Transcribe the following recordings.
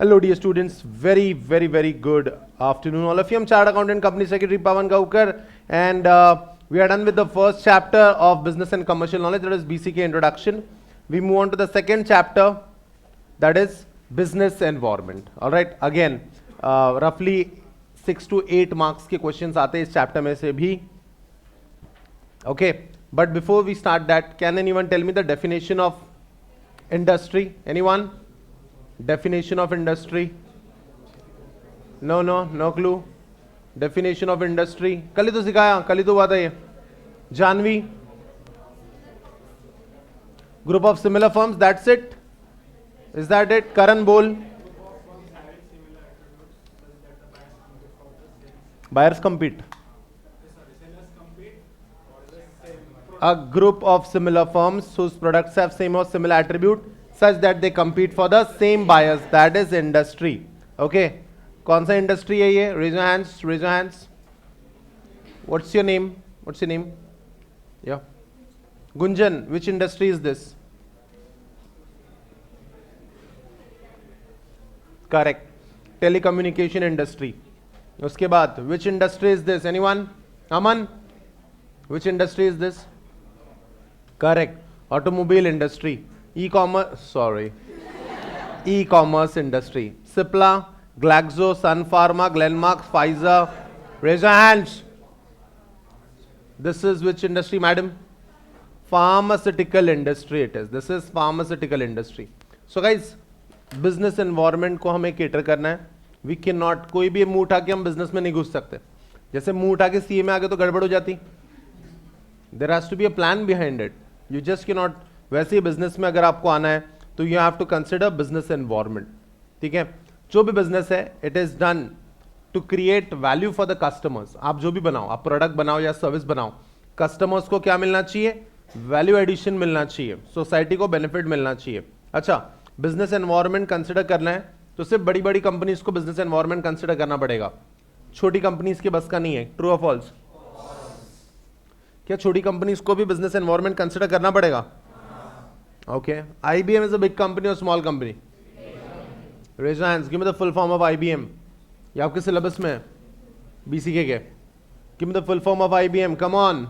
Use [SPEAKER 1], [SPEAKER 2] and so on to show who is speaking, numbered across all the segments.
[SPEAKER 1] Hello dear students, very good afternoon all of you. I'm Chartered Accountant Company Secretary Pawan Gaukar and we are done with the first chapter of Business and Commercial Knowledge, that is BCK Introduction. We move on to the second chapter, that is Business Environment. Alright, again roughly 6 to 8 marks के questions आते हैं इस chapter में से भी. Okay, but before we start that, can anyone tell me the definition of industry? Anyone? Definition of industry? No clue. Definition of industry? कल ही तो सिखाया, कल ही तो बात है ये. Janvi? Group of similar firms, that's it? Is that it? Karan बोल. Buyers compete. A group of similar firms whose products have same or similar attribute such that they compete for the same buyers, that is industry. Okay, कौन सा industry है ये? Raise your hands, raise your hands. What's your name? What's your name? Yeah, Gunjan, which industry is this? Correct, telecommunication industry. उसके बाद which industry is this? Anyone? Aman, which industry is this? Correct, automobile industry. E-commerce industry. Cipla, Glaxo, Sun Pharma, Glenmark, Pfizer. Raise your hands. This is which industry, madam? Pharmaceutical industry it is. This is pharmaceutical industry. So guys, business environment को हमें cater करना है. We cannot, कोई भी मुंह उठा के हम business में नहीं घुस सकते. जैसे मुंह उठा के CA में आगे तो गड़बड़ हो जाती. There has to be a plan behind it. You just cannot. वैसे ही बिजनेस में अगर आपको आना है तो you have to consider business environment. ठीक है, जो भी बिजनेस है it is done to create value for the customers. आप जो भी बनाओ, आप प्रोडक्ट बनाओ या सर्विस बनाओ, कस्टमर्स को क्या मिलना चाहिए? वैल्यू एडिशन मिलना चाहिए, सोसाइटी को बेनिफिट मिलना चाहिए. अच्छा, बिजनेस एनवायरनमेंट कंसिडर करना है तो सिर्फ बड़ी बड़ी कंपनीज को बिजनेस एनवायरनमेंट कंसिडर करना पड़ेगा, छोटी कंपनीज के बस का नहीं है. ट्रू और फॉल्स? क्या छोटी कंपनीज को भी बिजनेस एनवायरनमेंट कंसिडर करना पड़ेगा? Okay, IBM is a big company or small company? Raise your hands. Give me the full form of IBM. ये आपके सिलेबस में है BCK के. Give me the full form of IBM. Come on.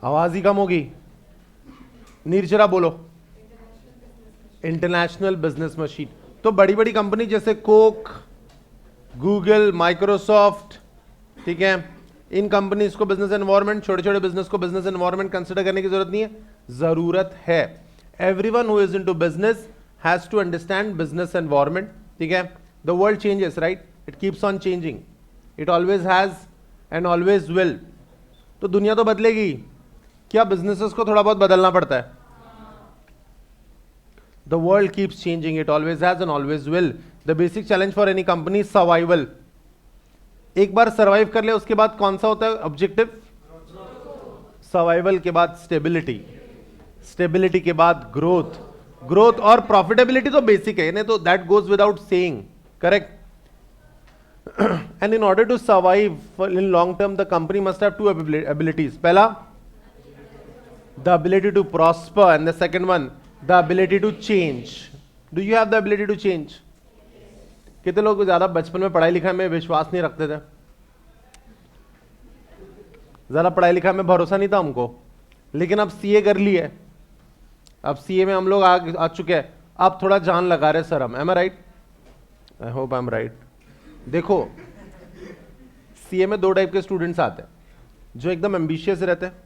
[SPEAKER 1] आवाज ही कम होगी. नीरजरा बोलो. International business machine. तो बड़ी बड़ी कंपनी जैसे कोक, गूगल, माइक्रोसॉफ्ट, ठीक है, इन कंपनीज को बिजनेस एनवायरनमेंट, छोटे छोटे बिजनेस को बिजनेस एनवायरनमेंट कंसिडर करने की जरूरत नहीं है. जरूरत है. Everyone who is into business has to understand business environment. ठीक है, the world changes, right? It keeps on changing. It always has and always will. तो दुनिया तो बदलेगी, क्या बिजनेसेस को थोड़ा बहुत बदलना पड़ता है? The world keeps changing, it always has and always will. The basic challenge for any company is survival. एक बार सर्वाइव कर ले उसके बाद कौन सा होता है ऑब्जेक्टिव? सर्वाइवल के बाद स्टेबिलिटी, स्टेबिलिटी के बाद ग्रोथ, ग्रोथ और प्रॉफिटेबिलिटी तो बेसिक है, नहीं तो that goes without saying. Correct. And in order to survive in long term the company must have two abilities. पहला, the ability to prosper and the second one, the ability to change. Do you have the ability to change? कितने लोग ज्यादा बचपन में पढ़ाई लिखाई में विश्वास नहीं रखते थे? ज्यादा पढ़ाई लिखाई में भरोसा नहीं था हमको, लेकिन अब सीए कर ली है, अब सीए में हम लोग आ चुके हैं, अब थोड़ा जान लगा रहे सर हम. Am I right? I hope I am right. देखो, सीए में 2 टाइप के स्टूडेंट्स आते हैं. जो एकदम एम्बिशियस रहते हैं,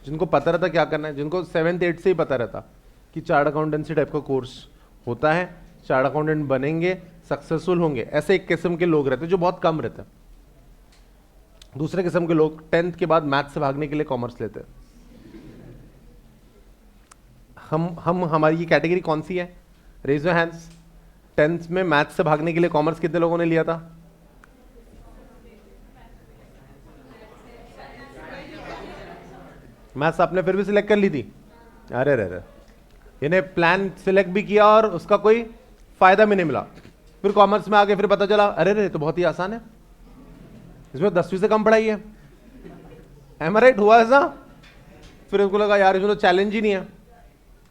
[SPEAKER 1] जिनको पता रहता क्या करना है, जिनको 7th 8th से ही पता रहता कि चार्ट अकाउंटेंसी टाइप का कोर्स होता है, चार्ट अकाउंटेंट बनेंगे, सक्सेसफुल होंगे. ऐसे एक किस्म के लोग रहते हैं जो बहुत कम रहते हैं. दूसरे किस्म के लोग 10th के बाद मैथ से भागने के लिए कॉमर्स लेते हैं. हमारी ये कैटेगरी कौन सी है? Raise your hands. 10th में मैथ से भागने के लिए कॉमर्स कितने लोगों ने लिया था? मैथ्स आपने फिर भी सिलेक्ट कर ली थी? अरे रे, इन्हें प्लान सिलेक्ट भी किया और उसका कोई फायदा भी नहीं मिला. फिर कॉमर्स में आगे फिर पता चला अरे रे तो बहुत ही आसान है. इसमें 10वीं से कम पढ़ाई है। M I right? हुआ ऐसा? फिर उसको लगा यार इसमें तो चैलेंज ही नहीं है।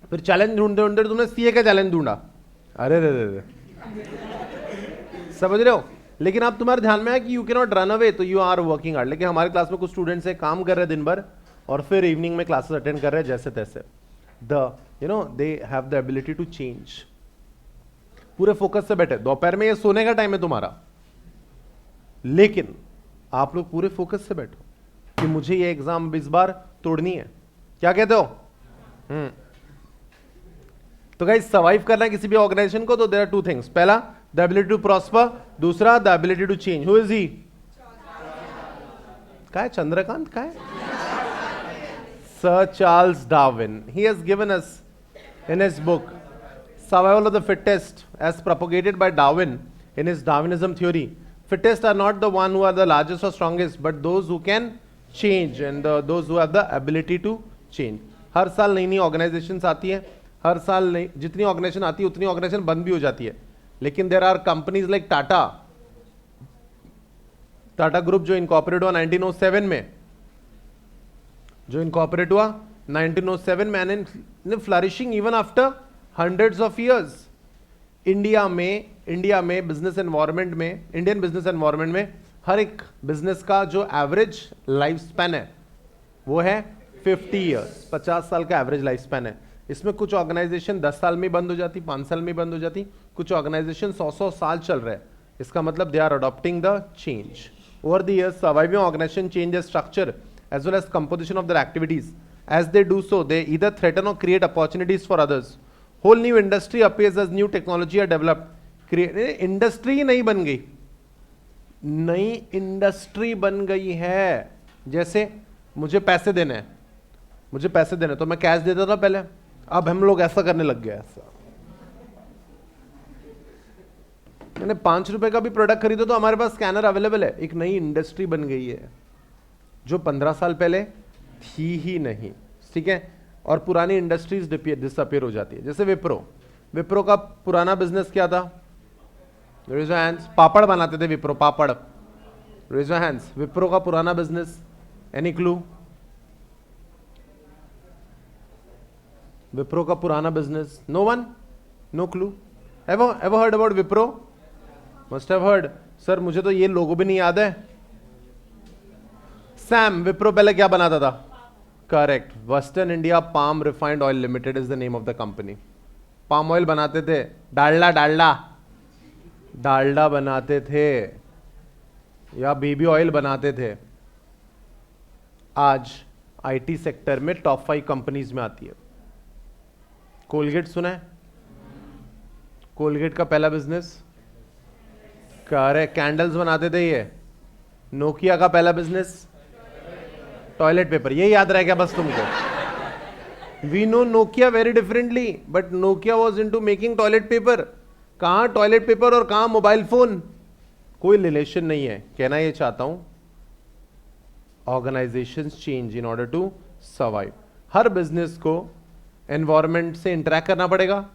[SPEAKER 1] फिर चैलेंज ढूंढते ढूंढते तुमने सीए का चैलेंज ढूंढा। अरे रे रे रे, समझ रहे हो? लेकिन अब तुम्हारे ध्यान में है कि you can not run away, तो यू आर वर्किंग हार्ड। लेकिन हमारे क्लास में कुछ स्टूडेंट्स है काम कर रहे हैं दिन भर और फिर इवनिंग में क्लासेस अटेंड कर रहे हैं जैसे तैसे। They have the ability to change. पूरे फोकस से बैठे, दोपहर में ये सोने का टाइम है तुम्हारा, लेकिन आप लोग पूरे फोकस से बैठो कि मुझे ये एग्जाम इस बार तोड़नी है। क्या कहते हो? तो गाइस सर्वाइव करना है किसी भी ऑर्गेनाइजेशन को, तो देयर आर टू थिंग्स। पहला द एबिलिटी टू प्रॉस्पर, दूसरा the ability to change. Who is he? क्या है? चंद्रकांत का है? Sir Charles Darwin. He has given us in his book survival of the fittest as propagated by Darwin in his Darwinism theory. Fittest are not the one who are the largest or strongest, but those who can change and those who have the ability to change. हर साल नई नई organisations आती हैं, हर साल नई जितनी organisation आती है उतनी ऑर्गेनाइजेशन बंद भी हो जाती है। लेकिन there are companies like Tata group जो इनकॉर्पोरेट हुआ 1907 में, जो इनकॉर्पोरेट हुआ 1907 में, and flourishing even after hundreds of years. India में बिजनेस एनवायरनमेंट में, इंडियन बिजनेस एनवायरनमेंट में हर एक बिजनेस का जो एवरेज लाइफ स्पैन है वो है 50 इयर्स, 50 साल का एवरेज लाइफ स्पैन है। इसमें कुछ ऑर्गेनाइजेशन 10 साल में बंद हो जाती, 5 साल में बंद हो जाती, कुछ ऑर्गेनाइजेशन 100 साल चल रहे हैं। इसका मतलब they are adopting the change over the years. Surviving organisation change the structure as well as composition of their activities. As they do so they either threaten और create opportunities for others. Whole new industry appears as new technology are developed. Industry नहीं बन गई, नई industry बन गई है। जैसे मुझे पैसे देने हैं, तो मैं कैश देता था पहले, अब हम लोग ऐसा करने लग गए। ऐसा मैंने 5 रुपए का भी प्रोडक्ट खरीदो तो हमारे पास स्कैनर अवेलेबल है। एक नई इंडस्ट्री बन गई है जो 15 साल पहले थी ही नहीं। ठीक है? और पुरानी इंडस्ट्रीज डिसअपियर हो जाती है। जैसे विप्रो का पुराना बिजनेस क्या था? Raise your hands. पापड़ बनाते थे Wipro, papad. Raise your hands. Wipro का पुराना बिजनेस, एनी क्लू? विप्रो का पुराना business, no one, no clue. Ever heard about Wipro? Must have heard. Sir मुझे तो ये लोगो भी नहीं याद है। सैम, विप्रो पहले क्या बनाता था? Correct, western India palm refined oil limited is the name of the company. Palm oil बनाते थे, डालडा बनाते थे, या बेबी ऑयल बनाते थे। आज आईटी सेक्टर में टॉप 5 कंपनीज में आती है। कोलगेट सुना है? कोलगेट का पहला बिजनेस करेक्ट, कैंडल्स बनाते थे ये। नोकिया का पहला बिजनेस टॉयलेट पेपर। ये याद रह गया बस तुमको। We know Nokia very differently, but Nokia was into making toilet paper. कहां टॉयलेट पेपर और कहां मोबाइल फोन? कोई रिलेशन नहीं है। कहना ये चाहता हूं, organisations change in order to survive. हर बिजनेस को एनवायरनमेंट से इंटरेक्ट करना पड़ेगा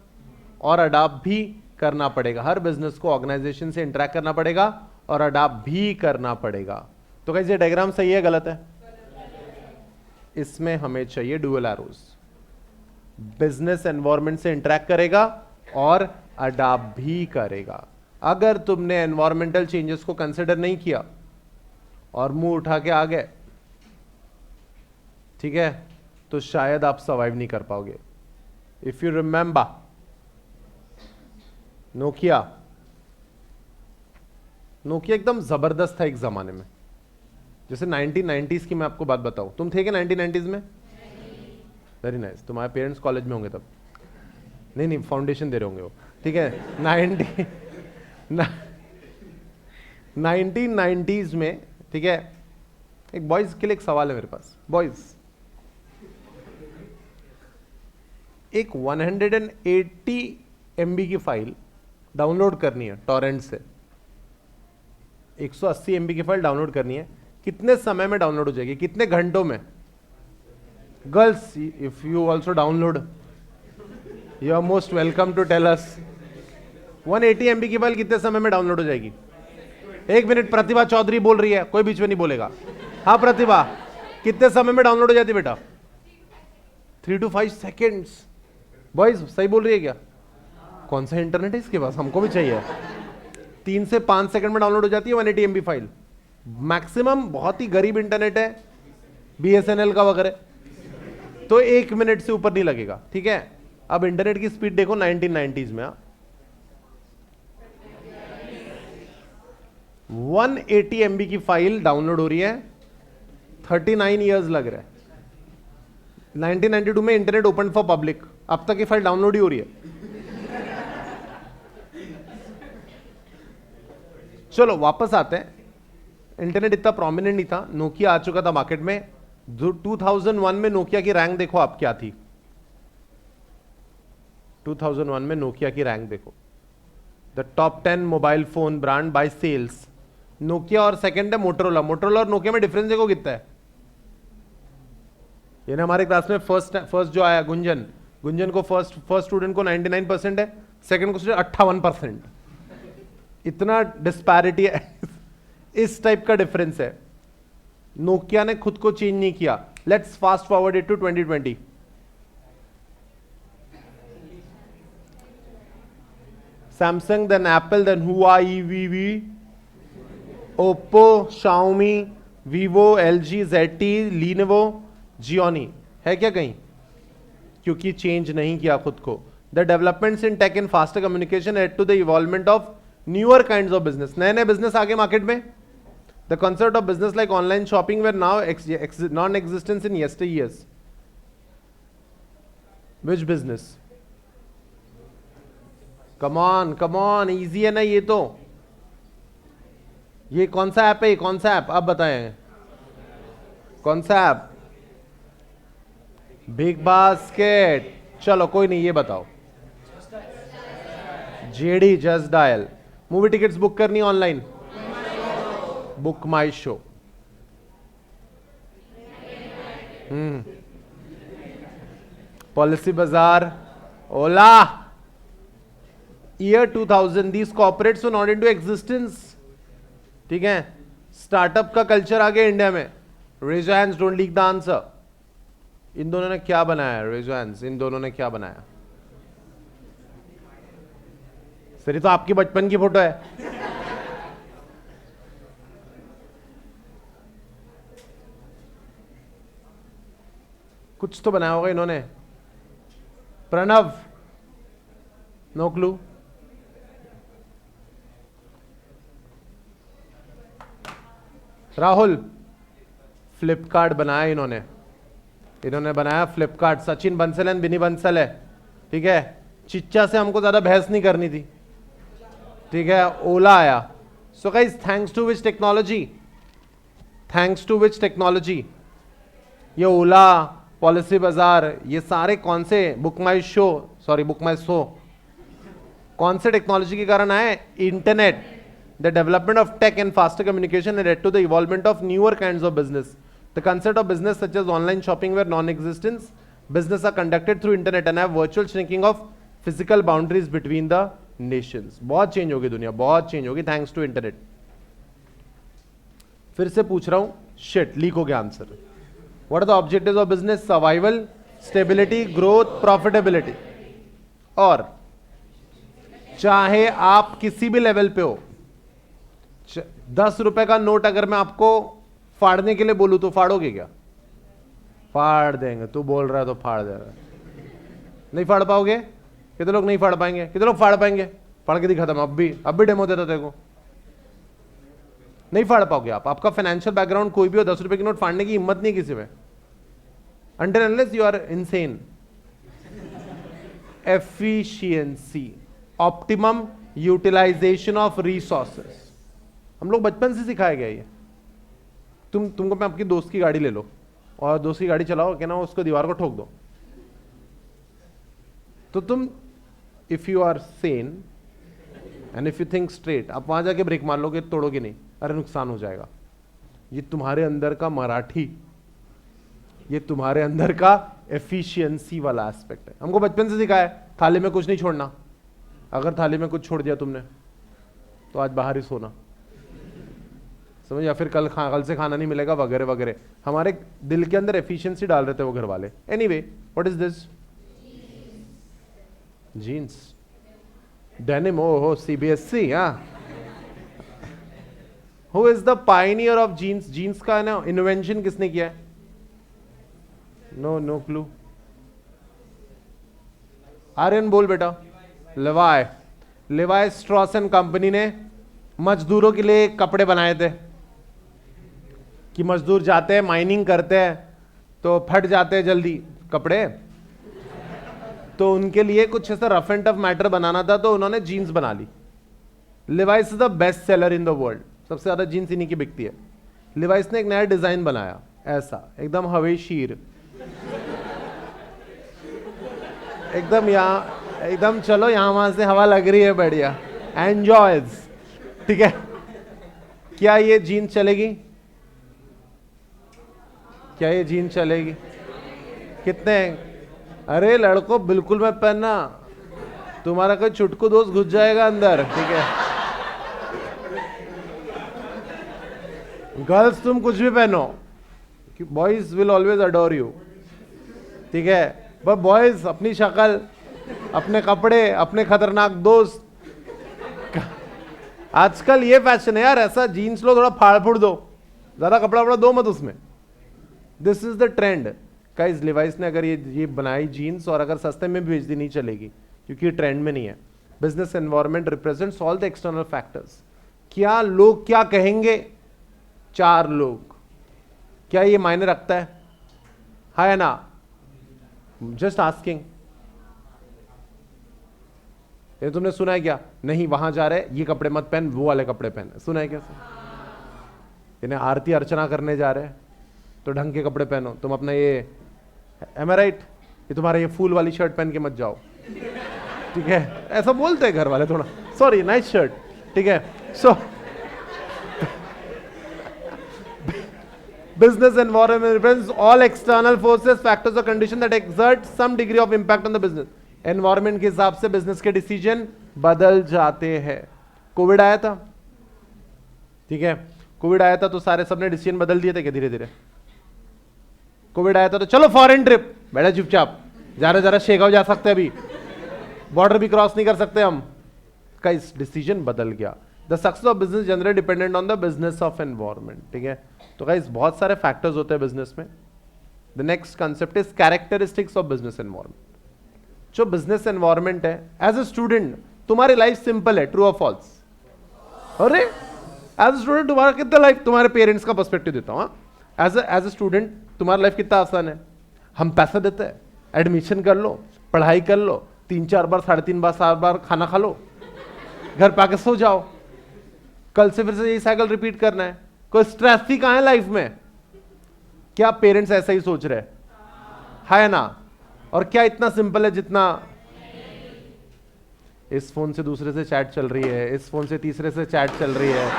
[SPEAKER 1] और अडॉप्ट भी करना पड़ेगा। हर बिजनेस को ऑर्गेनाइजेशन से इंटरेक्ट करना पड़ेगा और अडॉप्ट भी करना पड़ेगा। तो कैसे ये डायग्राम सही है गलत है? इसमें हमें चाहिए डुअल एरोज। बिजनेस एनवायरनमेंट से इंटरेक्ट करेगा और अडॉप्ट भी करेगा। अगर तुमने एनवायरमेंटल चेंजेस को कंसिडर नहीं किया और मुंह उठा के आ गए, ठीक है, तो शायद आप सर्वाइव नहीं कर पाओगे। इफ यू रिमेंबर नोकिया एकदम जबरदस्त था एक जमाने में। जैसे 1990s की मैं आपको बात बताऊं, तुम थे क्या 1990s में? Very nice. तुम्हारे पेरेंट्स कॉलेज में होंगे तब। नहीं फाउंडेशन दे रहे होंगे वो। ठीक है, 1990s में, ठीक है। एक बॉयज के लिए एक सवाल है मेरे पास। बॉयज, एक 180 MB की फाइल डाउनलोड करनी है टॉरेंट से, 180 MB की फाइल डाउनलोड करनी है, कितने समय में डाउनलोड हो जाएगी? कितने घंटों में? Girls, if you also download, you are most welcome to tell us. 180 MB की फाइल कितने समय में डाउनलोड हो जाएगी? एक मिनट, प्रतिभा चौधरी बोल रही है, कोई बीच में नहीं बोलेगा। हाँ प्रतिभा, कितने समय में डाउनलोड हो जाती है बेटा? 3 to 5 seconds। बॉयज सही बोल रही है क्या? कौन सा इंटरनेट है इसके पास, हमको भी चाहिए। 3 से 5 सेकंड में डाउनलोड हो जाती है 180 MB फाइल मैक्सिमम। बहुत ही गरीब इंटरनेट है, BSNL का वगैरह, तो 1 मिनट से ऊपर नहीं लगेगा, ठीक है। अब इंटरनेट की स्पीड देखो 1990s में, 180 MB की फाइल डाउनलोड हो रही है, 39 इयर्स लग रहा है। 1992 में इंटरनेट ओपन फॉर पब्लिक, अब तक ये फाइल डाउनलोड ही हो रही है। चलो वापस आते हैं, इंटरनेट इतना प्रोमिनेंट नहीं था, नोकिया आ चुका था मार्केट में। 2001 में नोकिया की रैंक देखो आप क्या थी। 2001 में नोकिया की रैंक देखो, the top 10 mobile phone brand by sales, Nokia और सेकंड है मोटरोला। मोटरोला और नोकिया में डिफरेंस देखो कितना है। ये ना हमारे क्लास में फर्स्ट जो आया गुंजन को फर्स्ट स्टूडेंट को 99% है, सेकंड को 58%। इतना डिस्पैरिटी है। इस टाइप का डिफरेंस है। नोकिया ने खुद को चेंज नहीं किया। Let's fast forward it to 2020। Samsung, then Apple, then Huawei, वीवी, Oppo, Xiaomi, Vivo, LG, ZTE, Lenovo, Gionee. है क्या कहीं? क्योंकि चेंज नहीं किया खुद को। The developments in tech and faster communication led to the evolvement of newer kinds of business. नए नए बिजनेस आगे मार्केट में। The concept of business like online shopping were now non existence in yester years. Which business? Come on, easy है ना ये तो। ये कौन सा ऐप है? ये कौन सा ऐप आप बताएं, कौन सा ऐप? Big basket. चलो कोई नहीं, ये बताओ। JD, just dial. Movie tickets book करनी online? Book my show. Policybazaar, Ola. Year 2000 these corporates were not into existence, ठीक है। स्टार्टअप का कल्चर आ गया इंडिया में। Raise your hands, don't leak the answer. इन दोनों ने क्या बनाया? रेज योर हैंड्स, इन दोनों ने क्या बनाया? सर ये तो आपकी बचपन की फोटो है। कुछ तो बनाया होगा इन्होंने। Pranav, no clue. राहुल, फ्लिपकार्ट बनाया इन्होंने बनाया फ्लिपकार्ट। सचिन बंसल एंड बिनी बंसल है, ठीक है। चिच्चा से हमको ज्यादा बहस नहीं करनी थी, ठीक है। ओला आया। So guys, thanks to which technology ये ओला, पॉलिसी बाजार, ये सारे कौन से? बुक माई शो कौन से टेक्नोलॉजी के कारण आए? Internet. The development of tech and faster communication led to the evolvement of newer kinds of business. The concept of business such as online shopping were non-existent. Business are conducted through internet and have virtual shrinking of physical boundaries between the nations. बहुत change होगी दुनिया, बहुत change होगी thanks to internet. फिर से पूछ रहा हूं, शिट लीक हो गया answer. What are the objectives of business? Survival, stability, growth, profitability. और चाहे आप किसी भी लेवल पे हो, 10 रुपए का नोट अगर मैं आपको फाड़ने के लिए बोलूं तो फाड़ोगे क्या? फाड़ देंगे। तू बोल रहा है तो फाड़ दे रहा है। नहीं फाड़ पाओगे? कितने लोग नहीं फाड़ पाएंगे? कितने लोग फाड़ पाएंगे? फाड़ के दिखा था मैं, अब भी डेमो देता तेरे को। नहीं फाड़ पाओगे आप। आपका फाइनेंशियल बैकग्राउंड कोई भी हो, 10 रुपए की नोट फाड़ने की हिम्मत नहीं किसी में, until unless you are insane. Efficiency, optimum utilisation of resources, हम लोग बचपन से सिखाया गया ये। तुमको मैं आपकी दोस्त की गाड़ी ले लो और दोस्त की गाड़ी चलाओ, क्या ना उसको दीवार को ठोक दो, तो तुम if you are sane and if you think straight, आप वहां जाके ब्रेक मार लोगे, तोड़ोगे नहीं, अरे नुकसान हो जाएगा। ये तुम्हारे अंदर का मराठी, ये तुम्हारे अंदर का एफिशिएंसी वाला एस्पेक्ट है। हमको बचपन से सिखाया है थाली में कुछ नहीं छोड़ना। अगर थाली में कुछ छोड़ दिया तुमने तो आज बाहर ही सोना। समझ, या फिर कल से खाना नहीं मिलेगा वगैरह वगैरह। हमारे दिल के अंदर एफिशिएंसी डाल रहे थे वो घर वाले। Anyway, what is this? Jeans, denim, ओहो सीबीएसई। हाँ, who is the pioneer of jeans? Jeans का ना इन्वेंशन किसने किया है? No clue. आर्यन बोल बेटा। लिवाय स्ट्रॉस एंड कंपनी ने मजदूरों के लिए कपड़े बनाए थे कि मजदूर जाते हैं माइनिंग करते हैं तो फट जाते हैं जल्दी कपड़े, तो उनके लिए कुछ ऐसा रफ एंड टफ मैटर बनाना था, तो उन्होंने जीन्स बना ली। Levi's is the best seller in the world, सबसे ज्यादा जीन्स इन्हीं की बिकती है। लिवाइस ने एक नया डिजाइन बनाया, ऐसा एकदम हवेशीर, एकदम यहाँ, एकदम चलो यहां वहां से हवा लग रही है, बढ़िया, एंजॉयज। ठीक है, क्या ये जीन्स चलेगी? क्या ये जीन्स चलेगी? कितने? अरे लड़कों बिल्कुल मत पहनना, तुम्हारा कोई चुटकू दोस्त घुस जाएगा अंदर। ठीक है, गर्ल्स तुम कुछ भी पहनो, boys will always adore you. ठीक है, बट बॉयज अपनी शक्ल, अपने कपड़े, अपने खतरनाक दोस्त। आजकल ये फैशन है यार, ऐसा जीन्स लो, थोड़ा फाड़ फूड़ दो, ज्यादा कपड़ा वपड़ा दो मत उसमें। This is the trend guys. Levi's ने अगर ये बनाई जीन्स, और अगर सस्ते में भी बेच दी नहीं चलेगी, क्योंकि ये ट्रेंड में नहीं है। Business environment represents all the external factors. क्या लोग क्या कहेंगे? 4 लोग, क्या ये मायने रखता है ना? Just asking. ये तुमने सुना है क्या? नहीं, वहां जा रहे ये कपड़े मत पहन, वो वाले कपड़े पहन। सुना है क्या? इन्हें आरती अर्चना करने जा रहे हैं तो ढंग के कपड़े पहनो। तुम अपना ये, एम आई राइट, ये तुम्हारा ये फूल वाली शर्ट पहन के मत जाओ। ठीक है, ऐसा बोलते हैं घर वाले थोड़ा, सॉरी नाइस शर्ट। ठीक है, सो business environment represents all external forces, factors or conditions that exert some degree of impact on the business. Environment के हिसाब से business के decision बदल जाते हैं। कोविड आया था, ठीक है, कोविड आया था तो सारे सबने डिसीजन बदल दिए थे क्या? धीरे धीरे कोविड आया था तो चलो फॉरेन ट्रिप, बैठा चुपचाप, जरा शेगांव जा सकते हैं, अभी बॉर्डर भी क्रॉस नहीं कर सकते हम। का इस डिसीजन बदल गया। The success of business generally dependent on the business of environment. ठीक है, तो गाइस बहुत सारे फैक्टर्स होते हैं बिजनेस में। The next concept is characteristics of business environment. जो बिजनेस एनवायरमेंट है, एज ए स्टूडेंट तुम्हारी लाइफ सिंपल है, ट्रू और फॉल्स? अरे एज ए स्टूडेंट तुम्हारा कितना लाइफ, तुम्हारे पेरेंट्स का पर्सपेक्टिव देता हूं। एज ए स्टूडेंट तुम्हारा लाइफ कितना आसान है। हम पैसा देते हैं, एडमिशन कर लो, पढ़ाई कर लो, 3-4 बार 3.5 बार 7 बार खाना खा लो, घर पे आके सो जाओ, कल से फिर से यही साइकिल रिपीट करना है। कोई स्ट्रेस ही कहां है लाइफ में? क्या पेरेंट्स ऐसा ही सोच रहे है ना? और क्या इतना सिंपल है जितना इस फोन से दूसरे से चैट चल रही है, इस फोन से तीसरे से चैट चल रही है।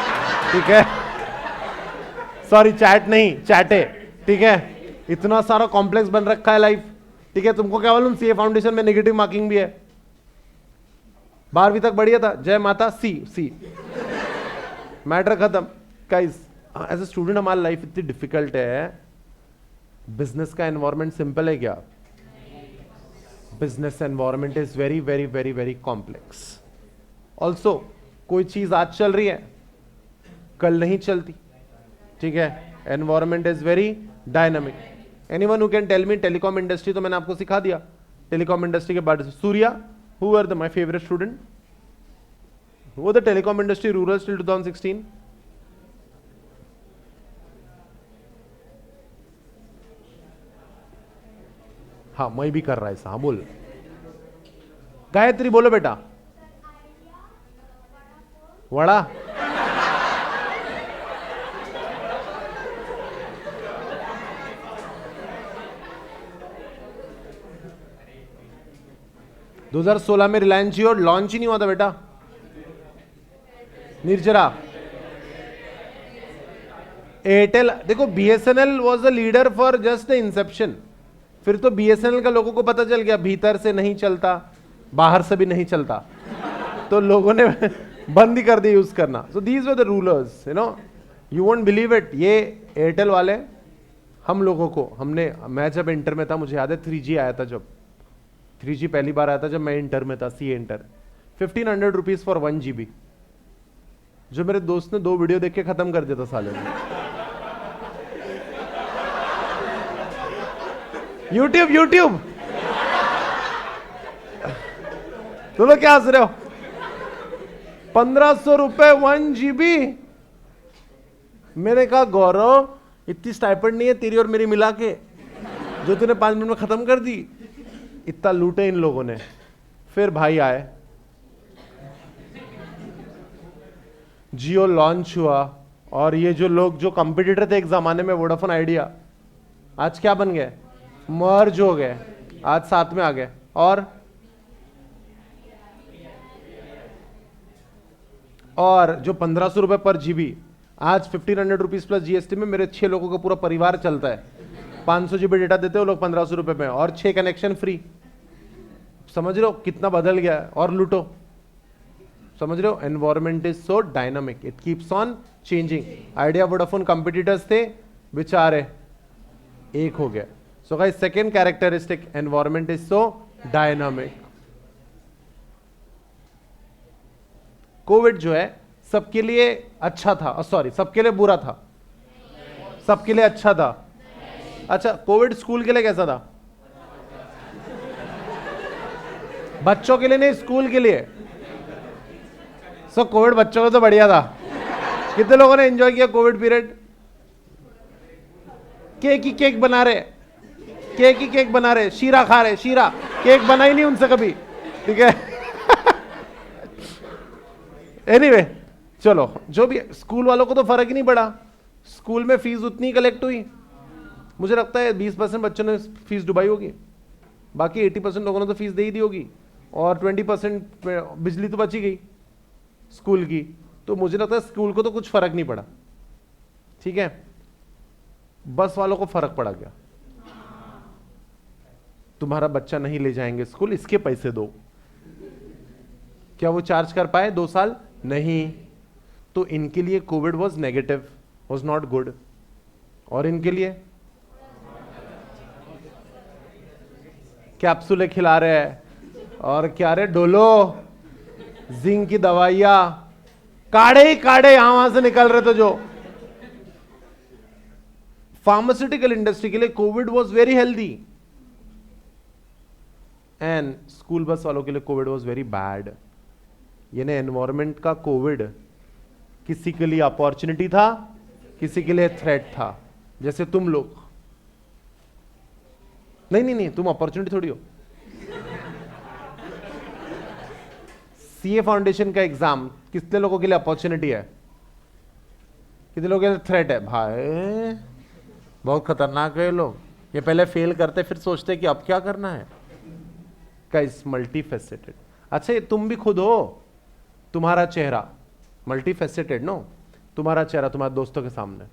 [SPEAKER 1] ठीक है, सॉरी चैट नहीं, चैटे। ठीक है, इतना सारा कॉम्प्लेक्स बन रखा है लाइफ। ठीक है, तुमको क्या मालूम सीए फाउंडेशन में नेगेटिव मार्किंग भी है। 12वीं तक बढ़िया था, जय माता सी मैटर खत्म। गाइस एज ए स्टूडेंट हमारी लाइफ इतनी डिफिकल्ट है। बिजनेस का एनवायरनमेंट सिंपल है क्या? Business environment is very very very very complex. Also कोई चीज आज चल रही है, कल नहीं चलती। ठीक है, environment is very dynamic. Anyone who can tell me telecom industry, तो मैंने आपको सिखा दिया टेलीकॉम इंडस्ट्री के बारे में। Surya, who are the my favourite student, वो the telecom industry rural still 2016। हाँ मैं भी कर रहा है ऐसा। हाँ बोल, गायत्री बोलो बेटा। वड़ा, दो 2016 में रिलायंस जियो लॉन्च ही नहीं हुआ था बेटा। निर्जरा, एयरटेल, देखो BSNL was the leader for just the Inception. फिर तो बीएसएनएल का लोगों को पता चल गया भीतर से नहीं चलता, बाहर से भी नहीं चलता, तो लोगों ने बंद ही कर दिया यूज करना। So these were the rulers, you know. You won't believe it, ये एयरटेल वाले हम लोगों को, मैं जब इंटर में था, मुझे याद है 3G आया था, जब 3G पहली बार आया था, जब मैं इंटर में था, C inter, 1500 rupees for 1 GB, जो मेरे दोस्त ने 2 वीडियो देख के खत्म कर दिया था साले ने। यूट्यूब तुम लोग क्या हंस रहे हो? 1500 रुपए 1 GB। मैंने कहा गौरव, इतनी स्टाइपेंड नहीं है तेरी और मेरी मिला के जो तूने 5 मिनट में खत्म कर दी। इतना लूटे इन लोगों ने। फिर भाई आए, जियो लॉन्च हुआ, और ये जो लोग जो कंपटीटर थे एक जमाने में, वोडाफोन आइडिया, आज क्या बन गए? मर्ज हो गए, आज साथ में आ गए। और जो 1500 रुपए पर GB, आज 1500 रुपीज प्लस GST में मेरे 6 लोगों का पूरा परिवार चलता है। 500 GB डेटा देते हो लोग 1500 रुपए में, और 6 कनेक्शन फ्री। समझ रहे हो कितना बदल गया है? और लूटो। समझ रहे हो? Environment is so dynamic, it keeps on changing. Idea Vodafone competitors थे बेचारे, एक हो गया। So guys, second characteristic, environment is so dynamic. Covid जो है सबके लिए अच्छा था, सॉरी सबके लिए बुरा था? सबके लिए अच्छा था। अच्छा, कोविड स्कूल के लिए कैसा था? बच्चों के लिए नहीं, स्कूल के लिए। सो कोविड बच्चों को तो बढ़िया था। कितने लोगों ने एंजॉय किया कोविड पीरियड? केक ही केक बना रहे, केक ही केक बना रहे, शीरा खा रहे, शीरा। केक बना ही नहीं उनसे कभी, ठीक है। एनीवे, चलो जो भी, स्कूल वालों को तो फर्क ही नहीं पड़ा। स्कूल में फीस उतनी कलेक्ट हुई, मुझे लगता है 20% बच्चों ने फीस डुबाई होगी, बाकी 80% लोगों ने तो फीस दे ही दी होगी, और 20% बिजली तो बची गई स्कूल की। तो मुझे लगता है स्कूल को तो कुछ फर्क नहीं पड़ा, ठीक है। बस वालों को फर्क पड़ा क्या? तुम्हारा बच्चा नहीं ले जाएंगे स्कूल, इसके पैसे दो। क्या वो चार्ज कर पाए 2 साल? नहीं। तो इनके लिए Covid was negative, was not good. और इनके लिए कैप्सूलें खिला रहे हैं, और क्या रे, डोलो, जिंक की दवाइयां, काढ़े ही काढ़े यहां वहां से निकल रहे थे। जो फार्मास्यूटिकल इंडस्ट्री के लिए Covid was very healthy, and school bus वालों के लिए कोविड वॉज वेरी बैड। यानी एनवायरमेंट का कोविड किसी के लिए अपॉर्चुनिटी था, किसी के लिए थ्रेट था। जैसे तुम लोग, नहीं, तुम अपॉर्चुनिटी थोड़ी हो। सीए फाउंडेशन का एग्जाम कितने लोगों के लिए अपॉर्चुनिटी है, कितने लोगों के लिए थ्रेट है? भाई बहुत खतरनाक है लोग। ये पहले फेल करते फिर सोचते कि अब क्या करना है। Guys, multi faceted. अच्छा, ये तुम भी खुद हो, तुम्हारा चेहरा मल्टी फेसेटेड, नो? तुम्हारा चेहरा तुम्हारे दोस्तों के सामने,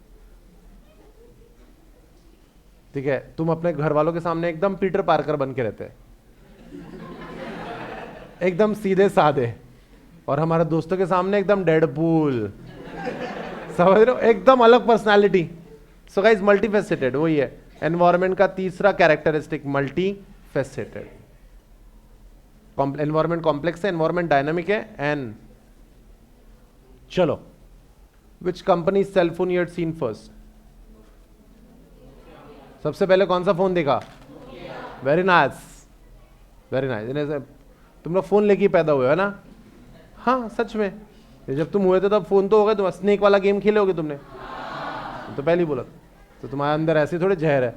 [SPEAKER 1] ठीक है, तुम अपने घर वालों के सामने एकदम पीटर पार्कर बन के रहते, एकदम सीधे साधे, और हमारे दोस्तों के सामने एकदम डेडपूल। समझ रहे हो? एकदम अलग personality. So guys, multi faceted वही है एनवायरमेंट का तीसरा characteristic, multi faceted. Environment complex है, एनवायरमेंट डायनामिक है। एंड चलो, which company cell phone you had seen first? सबसे पहले कौन सा फोन देखा? Very nice, very nice. तुम लोग फोन लेके ही पैदा हुए हो ना? हाँ, सच में। जब तुम हुए थे तब फोन तो हो गए। तुम स्नेक वाला गेम खेले होगे तुमने, तो पहले ही बोला। तो तुम्हारे अंदर ऐसे थोड़े जहर है।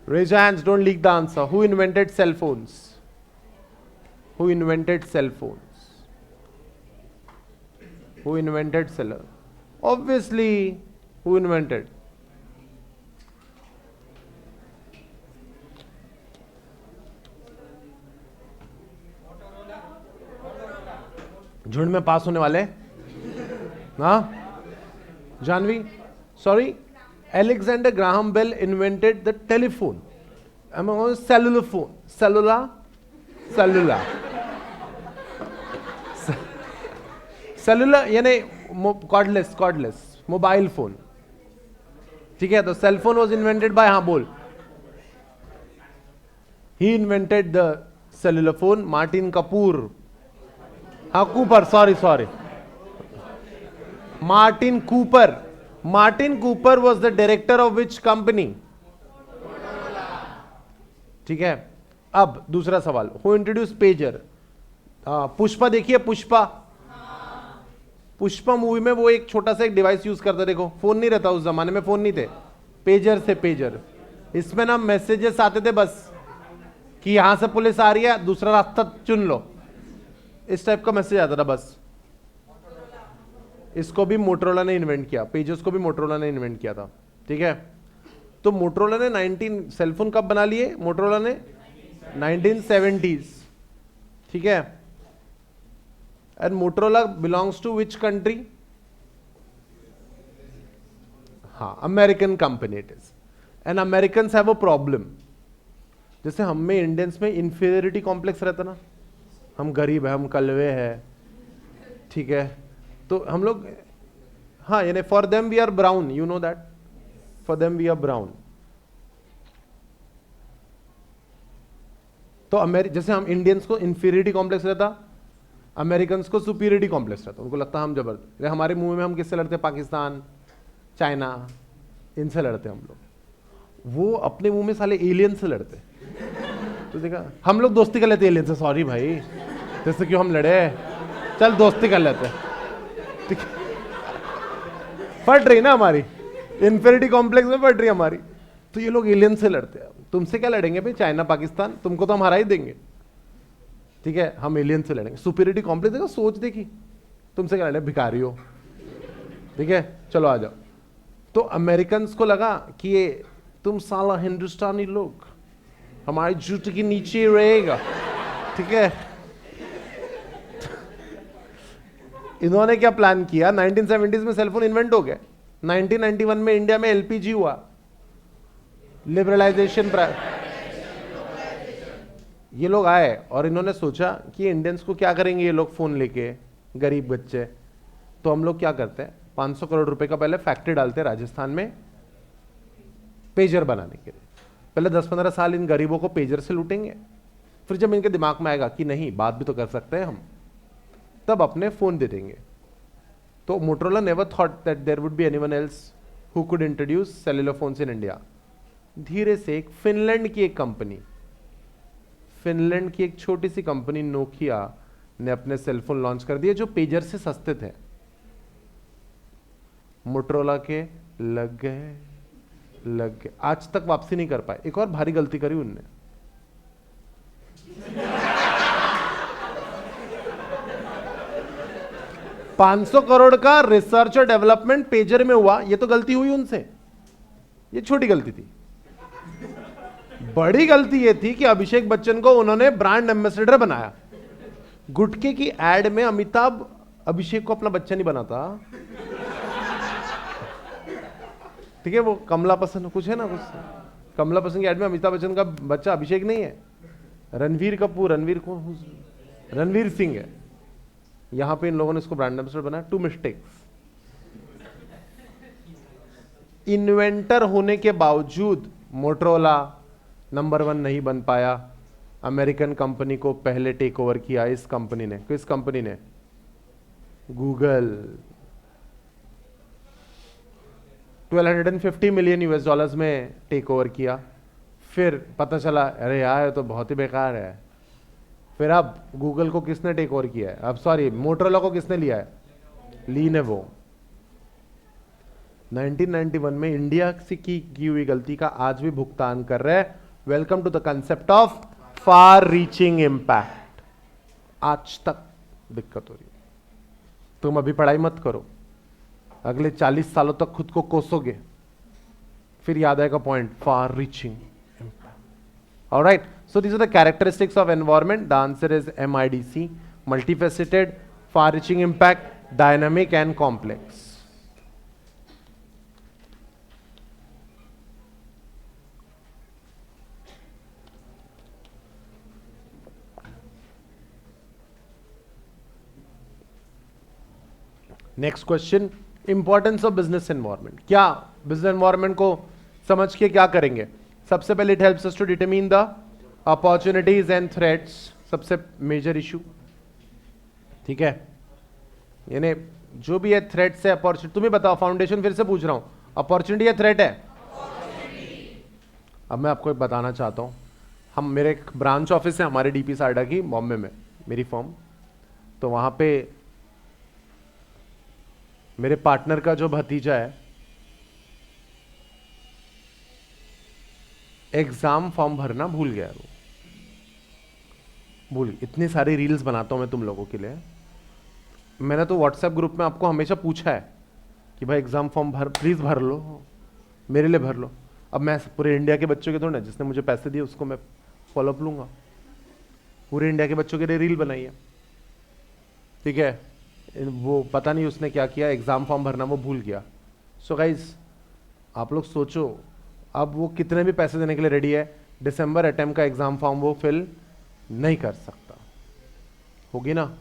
[SPEAKER 1] Raise your hands, don't leak the answer. Who invented cell phones? Who invented cell phones? Who invented cell? Obviously, who invented? झुंड में पास होने वाले, हाँ? Janvi, sorry, Alexander Graham Bell invented the telephone. I'm going to cellular phone. Cellular. Cellular यानी cordless mobile phone, ठीक है। तो cell phone was invented by, हाँ बोल, he invented the cellular phone, Martin Kapoor, हाँ Cooper, sorry Martin Cooper. Martin Cooper was the director of which company, ठीक है। अब दूसरा सवाल, हु इंट्रोड्यूस पेजर? पुष्पा देखिए, पुष्पा मूवी में वो एक छोटा सा एक डिवाइस यूज करता, देखो फोन नहीं रहता, उस जमाने में फोन नहीं थे, पेजर से पेजर। इसमें ना मैसेजेस आते थे बस कि यहां से पुलिस आ रही है, दूसरा रास्ता चुन लो, इस टाइप का मैसेज आता था बस। इसको भी मोटरोला ने इन्वेंट किया, पेजेस को भी मोटरोला ने इन्वेंट किया था, ठीक है। तो मोटरोला ने 19 सेलफोन कब बना लिए मोटरोला ने? 1970s, ठीक है। And Motorola belongs to which country? हाँ, American company it is. And Americans have a problem, जैसे हम में इंडियंस में इंफीरियरिटी कॉम्प्लेक्स रहता ना, हम गरीब है, हम कलवे है, ठीक है। तो हम लोग, हाँ यानी for them we are brown, you know that, for them we are brown. तो जैसे हम इंडियंस को इंफीरियरिटी कॉम्प्लेक्स रहता, अमेरिकन को सुपीरियरिटी कॉम्प्लेक्स रहता, उनको लगता हम जबरदस्त। हमारे मुंह में हम किससे लड़ते? पाकिस्तान, चाइना, इनसे लड़ते हम लोग। वो अपने मुंह में साले एलियन से लड़ते। तो देखा, हम लोग दोस्ती कर लेते एलियन से, सॉरी भाई जैसे क्यों हम लड़े, चल दोस्ती कर लेते, ठीक है। फट रही ना हमारी इंफीरियरिटी कॉम्प्लेक्स में, फट रही हमारी। तो ये लोग एलियन से लड़ते हैं, तुमसे क्या लड़ेंगे भाई, चाइना पाकिस्तान, तुमको तो हम हरा ही देंगे, ठीक है। हम एलियन से लड़ेंगे। सुपीरियरिटी कॉम्प्लेक्स, देखो सोच देखी, तुमसे क्या लड़े, भिखारी हो, ठीक है, चलो आ जाओ। तो अमेरिकन को लगा कि ये तुम साला हिंदुस्तानी लोग हमारी जूते के नीचे रहेगा, ठीक है। इन्होंने क्या प्लान किया, 1970s में सेलफोन इन्वेंट हो गया, 1991 में इंडिया में एलपीजी हुआ, लिबरलाइजेशन, ये लोग आए और इन्होंने सोचा कि इंडियंस को क्या करेंगे ये लोग फोन लेके, गरीब बच्चे। तो हम लोग क्या करते हैं, 500 करोड़ रुपए का पहले फैक्ट्री डालते हैं राजस्थान में पेजर बनाने के लिए। पहले 10-15 साल इन गरीबों को पेजर से लूटेंगे, फिर जब इनके दिमाग में आएगा कि नहीं बात भी तो कर सकते हैं हम, तब अपने फोन दे देंगे। तो Motorola never thought that there would be anyone else who could introduce cellular phones in India. धीरे से एक फिनलैंड की एक कंपनी, फिनलैंड की एक छोटी सी कंपनी नोकिया ने अपने सेलफोन लॉन्च कर दिए जो पेजर से सस्ते थे। मोटरोला के लग गए, आज तक वापसी नहीं कर पाए। एक और भारी गलती करी उनने, $500 करोड़ का रिसर्च और डेवलपमेंट पेजर में हुआ, ये तो गलती हुई उनसे, ये छोटी गलती थी। बड़ी गलती ये थी कि अभिषेक बच्चन को उन्होंने ब्रांड एम्बेसडर बनाया। गुटखे की एड में अमिताभ अभिषेक को अपना बच्चा नहीं बनाता, ठीक है। वो कमला पसंद कुछ है ना, कुछ कमला पसंद की एड में अमिताभ बच्चन का बच्चा अभिषेक नहीं है, रणवीर कपूर, रणवीर सिंह है। यहां पे इन लोगों ने इसको ब्रांड एम्बेसडर बनाया। 2 मिस्टेक्स। इन्वेंटर होने के बावजूद मोटरोला नंबर 1 नहीं बन पाया। अमेरिकन कंपनी को पहले टेक ओवर किया इस कंपनी ने, किस कंपनी ने? गूगल। $1250 मिलियन US में टेक ओवर किया। फिर पता चला अरे यार तो बहुत ही बेकार है। फिर अब गूगल को किसने टेक ओवर किया है, अब सॉरी मोटरोला को किसने लिया है? लीनेवो। 1991 में इंडिया से की हुई गलती का आज भी भुगतान कर रहे हैं। Welcome to the concept of far reaching impact. आज तक दिक्कत हो रही है। तुम अभी पढ़ाई मत करो, अगले 40 सालों तक खुद को कोसोगे, फिर याद आएगा point, far reaching impact. Alright, so these are the characteristics of environment. The answer is MIDC: multifaceted, far-reaching impact, dynamic and complex. Next question, importance of business environment. क्या बिजनेस एनवायरनमेंट को समझ के क्या करेंगे? सबसे पहले it helps us to determine the opportunities and threats, सबसे major issue, ठीक है। यानी जो भी है थ्रेट्स है, अपॉर्चुनिटी, तुम्हें बताओ, फाउंडेशन फिर से पूछ रहा हूं, अपॉर्चुनिटी या थ्रेट है? अब मैं आपको एक बताना चाहता हूं, हम, मेरे एक ब्रांच ऑफिस है हमारे डीपी साइडा की बॉम्बे में, मेरी फर्म, तो वहां पे मेरे पार्टनर का जो भतीजा है एग्जाम फॉर्म भरना भूल गया, वो भूल, इतनी सारी रील्स बनाता हूं मैं तुम लोगों के लिए। मैंने तो व्हाट्सएप ग्रुप में आपको हमेशा पूछा है कि भाई एग्जाम फॉर्म भर, प्लीज भर लो, मेरे लिए भर लो। अब मैं पूरे इंडिया के बच्चों के थोड़ा, जिसने मुझे पैसे दिए उसको मैं फॉलोअप लूंगा, पूरे इंडिया के बच्चों के लिए रील बनाई है, ठीक है। वो पता नहीं उसने क्या किया, एग्जाम फॉर्म भरना वो भूल गया। सो गाइज आप लोग सोचो, अब वो कितने भी पैसे देने के लिए रेडी है, दिसंबर अटेम्प्ट का एग्जाम फॉर्म वो फिल नहीं कर सकता, होगी ना,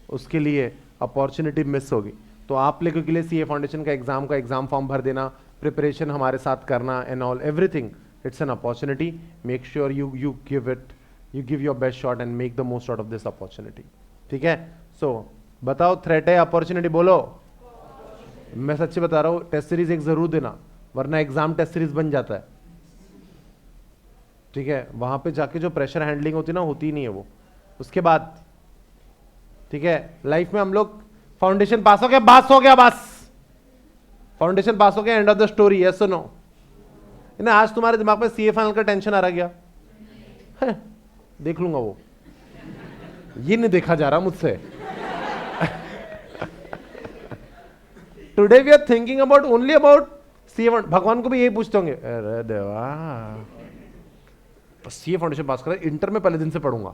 [SPEAKER 1] उसके लिए अपॉर्चुनिटी मिस होगी। तो आप लोगों के लिए सीए फाउंडेशन का एग्जाम फॉर्म भर देना, प्रिपरेशन हमारे साथ करना and all everything, it's an opportunity. Make sure you give your best shot and make the most out of this opportunity, ठीक है। सो बताओ, थ्रेट है अपॉर्चुनिटी? बोलो। मैं सच्ची बता रहा हूं, टेस्ट सीरीज एक जरूर देना, वरना एग्जाम टेस्ट सीरीज बन जाता है, ठीक है। वहां पे जाके जो प्रेशर हैंडलिंग होती है ना, होती नहीं है वो उसके बाद, ठीक है। लाइफ में हम लोग फाउंडेशन पास हो गया, बस हो गया, बस फाउंडेशन पास हो गया, end of the story, yes और नो? आज तुम्हारे दिमाग में सीए फाइनल का टेंशन आ रहा गया है? देख लूंगा वो, ये नहीं देखा जा रहा मुझसे। Today we are thinking about only about CA. भगवान को भी यही पूछते होंगे, अरे देवा, सीए फाउंडेशन पास करा, इंटर में पहले दिन से पढ़ूंगा।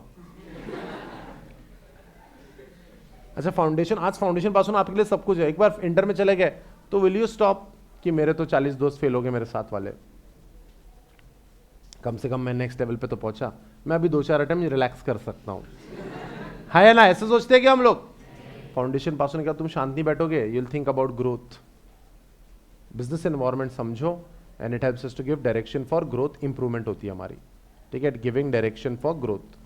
[SPEAKER 1] अच्छा फाउंडेशन, आज फाउंडेशन पास होना आपके लिए सब कुछ है, एक बार इंटर में चले गए तो विल यू स्टॉप कि मेरे तो 40 दोस्त फेल हो गए मेरे साथ वाले, कम से कम मैं नेक्स्ट लेवल पे तो पहुंचा, मैं अभी 2-4 अटेम्प्ट रिलैक्स कर सकता हूं, है ना? ऐसे सोचते हैं कि हम लोग फाउंडेशन पास होने के बाद तुम शांति बैठोगे, you will think about growth. Business environment समझो and it helps us to give direction for growth, improvement होती है हमारी, ठीक है, गिविंग डायरेक्शन फॉर ग्रोथ।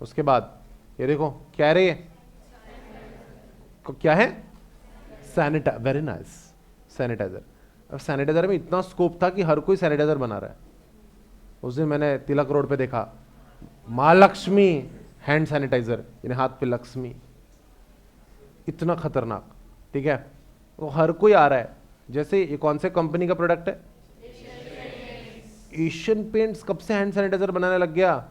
[SPEAKER 1] उसके बाद ये देखो क्या रे, क्या है? Sanitiser, very nice, sanitiser. अब सैनिटाइजर में इतना स्कोप था कि हर कोई सैनिटाइजर बना रहा है। उस दिन मैंने तिलक रोड पे देखा, माँ लक्ष्मी हैंड सैनिटाइजर, यानी हाथ पे लक्ष्मी, इतना खतरनाक, ठीक है। वो हर कोई आ रहा है। जैसे ये कौन से कंपनी का प्रोडक्ट है? एशियन पेंट्स कब से हैंड सैनिटाइजर बनाने लग गया?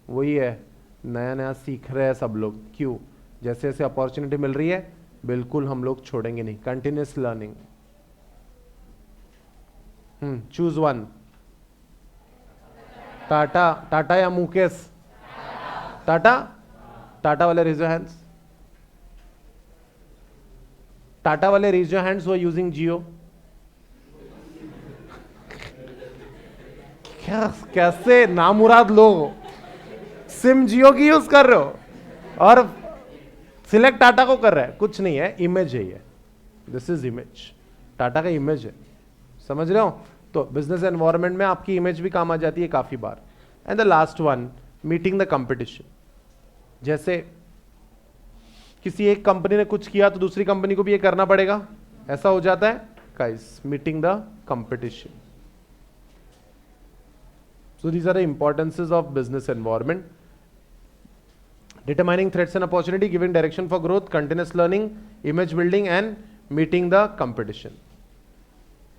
[SPEAKER 1] वही है, नया नया सीख रहे हैं सब लोग। क्यों? जैसे जैसे अपॉर्चुनिटी मिल रही है, बिल्कुल हम लोग छोड़ेंगे नहीं, continuous learning. Choose one, Tata, Tata या मुकेश? टाटा, टाटा वाले रेज योर हैंड्स, टाटा वाले रेज योर हैंड्स, वो यूजिंग जियो। क्या, कैसे नामुराद लोग सिम जियो की यूज कर रहे हो और सिलेक्ट टाटा को कर रहा है? कुछ नहीं है, इमेज है ये, दिस इज इमेज, टाटा का इमेज है, समझ रहे हो? तो बिजनेस एनवायरनमेंट में आपकी इमेज भी काम आ जाती है काफी बार। And the last one, meeting the competition. जैसे किसी एक कंपनी ने कुछ किया तो दूसरी कंपनी को भी ये करना पड़ेगा, ऐसा हो जाता है guys, meeting the competition. So these are the importances of business environment, determining threats and opportunity, giving direction for growth, continuous learning, image building and meeting the competition।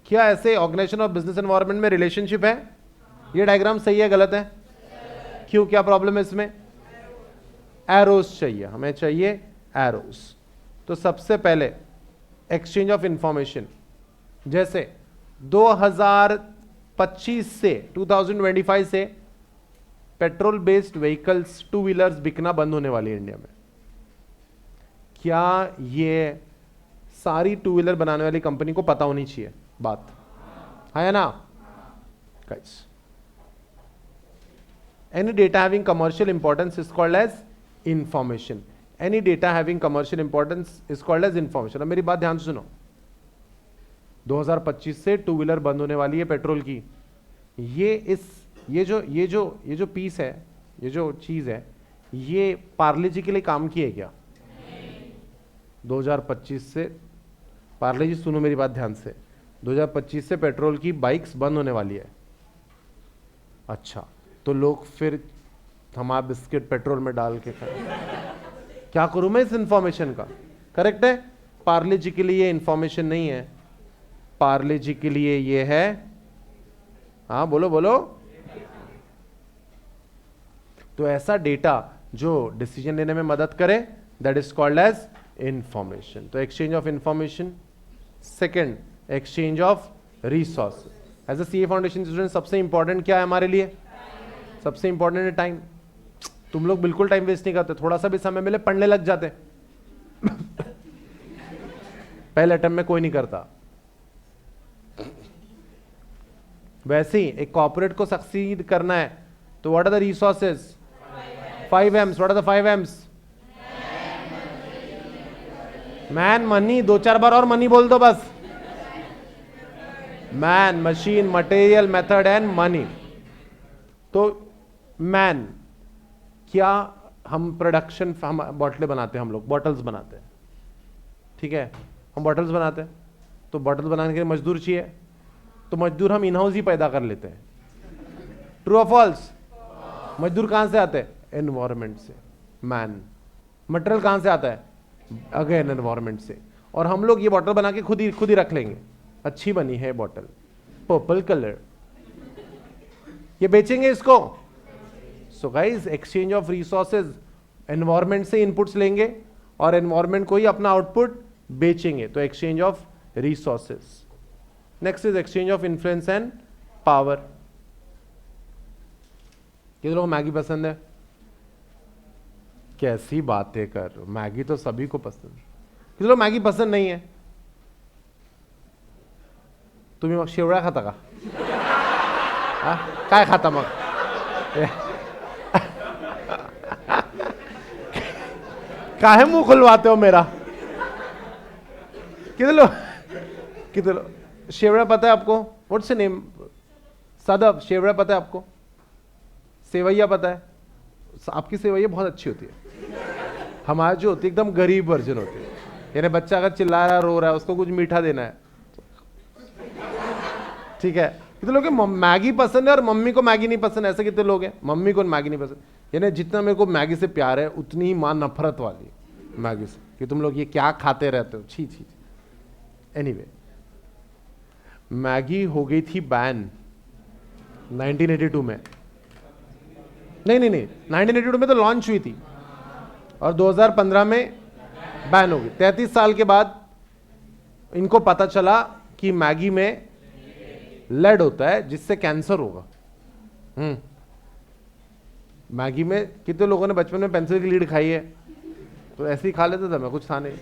[SPEAKER 1] क्या ऐसे ऑर्गेनाइजेशन और बिजनेस एनवायरनमेंट में relationship है? ये diagram सही है गलत है? क्यों, क्या प्रॉब्लम है इसमें? एरोस चाहिए, हमें चाहिए एरोस। तो सबसे पहले एक्सचेंज ऑफ इंफॉर्मेशन, जैसे 2025 से 2025 से petrol based vehicles, two wheelers बिकना बंद होने वाली है इंडिया में। क्या ये सारी टू व्हीलर बनाने वाली कंपनी को पता होनी चाहिए बात, है ना guys? Any data having commercial importance is called as information, any data having commercial importance is called as information. अब मेरी बात ध्यान से सुनो, 2025 से टू व्हीलर बंद होने वाली है पेट्रोल की। ये जो पीस है, ये जो चीज है, ये पार्ले जी के लिए काम की है क्या? 2025 से, पार्ले जी सुनो मेरी बात ध्यान से, 2025 से पेट्रोल की बाइक्स बंद होने वाली है। अच्छा, तो लोग फिर थमा बिस्किट पेट्रोल में डाल के खाए। क्या करूं मैं इस इंफॉर्मेशन का? करेक्ट है, पार्ले जी के लिए ये इंफॉर्मेशन नहीं है, पार्ले जी के लिए ये है, हाँ बोलो बोलो, तो ऐसा डेटा जो डिसीजन लेने में मदद करे, that is called as information. तो exchange of information. Second, exchange of resource. As a CA foundation student सबसे इंपॉर्टेंट क्या है हमारे लिए? सबसे इंपॉर्टेंट है टाइम। तुम लोग बिल्कुल टाइम वेस्ट नहीं करते, थोड़ा सा भी समय मिले पढ़ने लग जाते। पहले अटेम्प्ट में कोई नहीं करता। वैसे ही एक कॉर्पोरेट को सक्सीड करना है तो what are the resources? 5 M's। What are the 5 M's? Man, money, 2-4 बार और मनी बोल दो बस। Man, machine, material, method and money. तो मैन, क्या हम प्रोडक्शन, हम बॉटलें बनाते हैं, हम लोग बॉटल्स बनाते हैं, ठीक है, हम बॉटल्स बनाते हैं, तो बॉटल बनाने के लिए मजदूर चाहिए, तो मजदूर हम इन हाउस ही पैदा कर लेते हैं। ट्रू और फॉल्स? मजदूर कहां से आते हैं? एनवायरमेंट से। मैन, मटेरियल कहां से आता है? अगेन एनवायरमेंट से। और हम लोग ये बॉटल बना के खुद ही रख लेंगे, अच्छी बनी है बॉटल, पर्पल कलर, ये बेचेंगे इसको। So guys, exchange of resources, environment से इनपुट्स लेंगे और एनवायरमेंट को ही अपना आउटपुट बेचेंगे, तो exchange of resources. Next is exchange of influence and power. कितने लोगों को मैगी पसंद है? कैसी बातें कर रहे हो, मैगी तो सभी को पसंद है। कितने लोग मैगी पसंद नहीं है? तुम्ही मग शेवळ्या खाता का? काय खाता मग? काहे मुंह खुलवाते हो मेरा? कितने लोग शेवड़ा पता है आपको? What's the name? सदब, शेवड़ा पता है आपको? सेवैया पता है? आपकी सेवैया बहुत अच्छी होती है, हमारी जो होती है एकदम गरीब वर्जन होती है। यानी बच्चा अगर चिल्ला रहा, रो रहा है, उसको कुछ मीठा देना है, ठीक है। कितने लोग हैं मैगी पसंद है और मम्मी को मैगी नहीं पसंद? ऐसे कितने लोग हैं मम्मी को मैगी नहीं पसंद? यानी जितना मेरे को मैगी से प्यार है उतनी ही मां नफरत वाली मैगी से, कि तुम लोग ये क्या खाते रहते हो, छी छी। एनीवे, मैगी हो गई थी बैन 1982 में। नहीं 1982 में तो लॉन्च हुई थी और 2015 में बैन हो गई। 33 साल के बाद इनको पता चला कि मैगी में लेड होता है जिससे कैंसर होगा। मैगी में कितने लोगों ने बचपन में पेंसिल की लीड खाई है? तो ऐसे ही खा लेता था मैं, कुछ था नहीं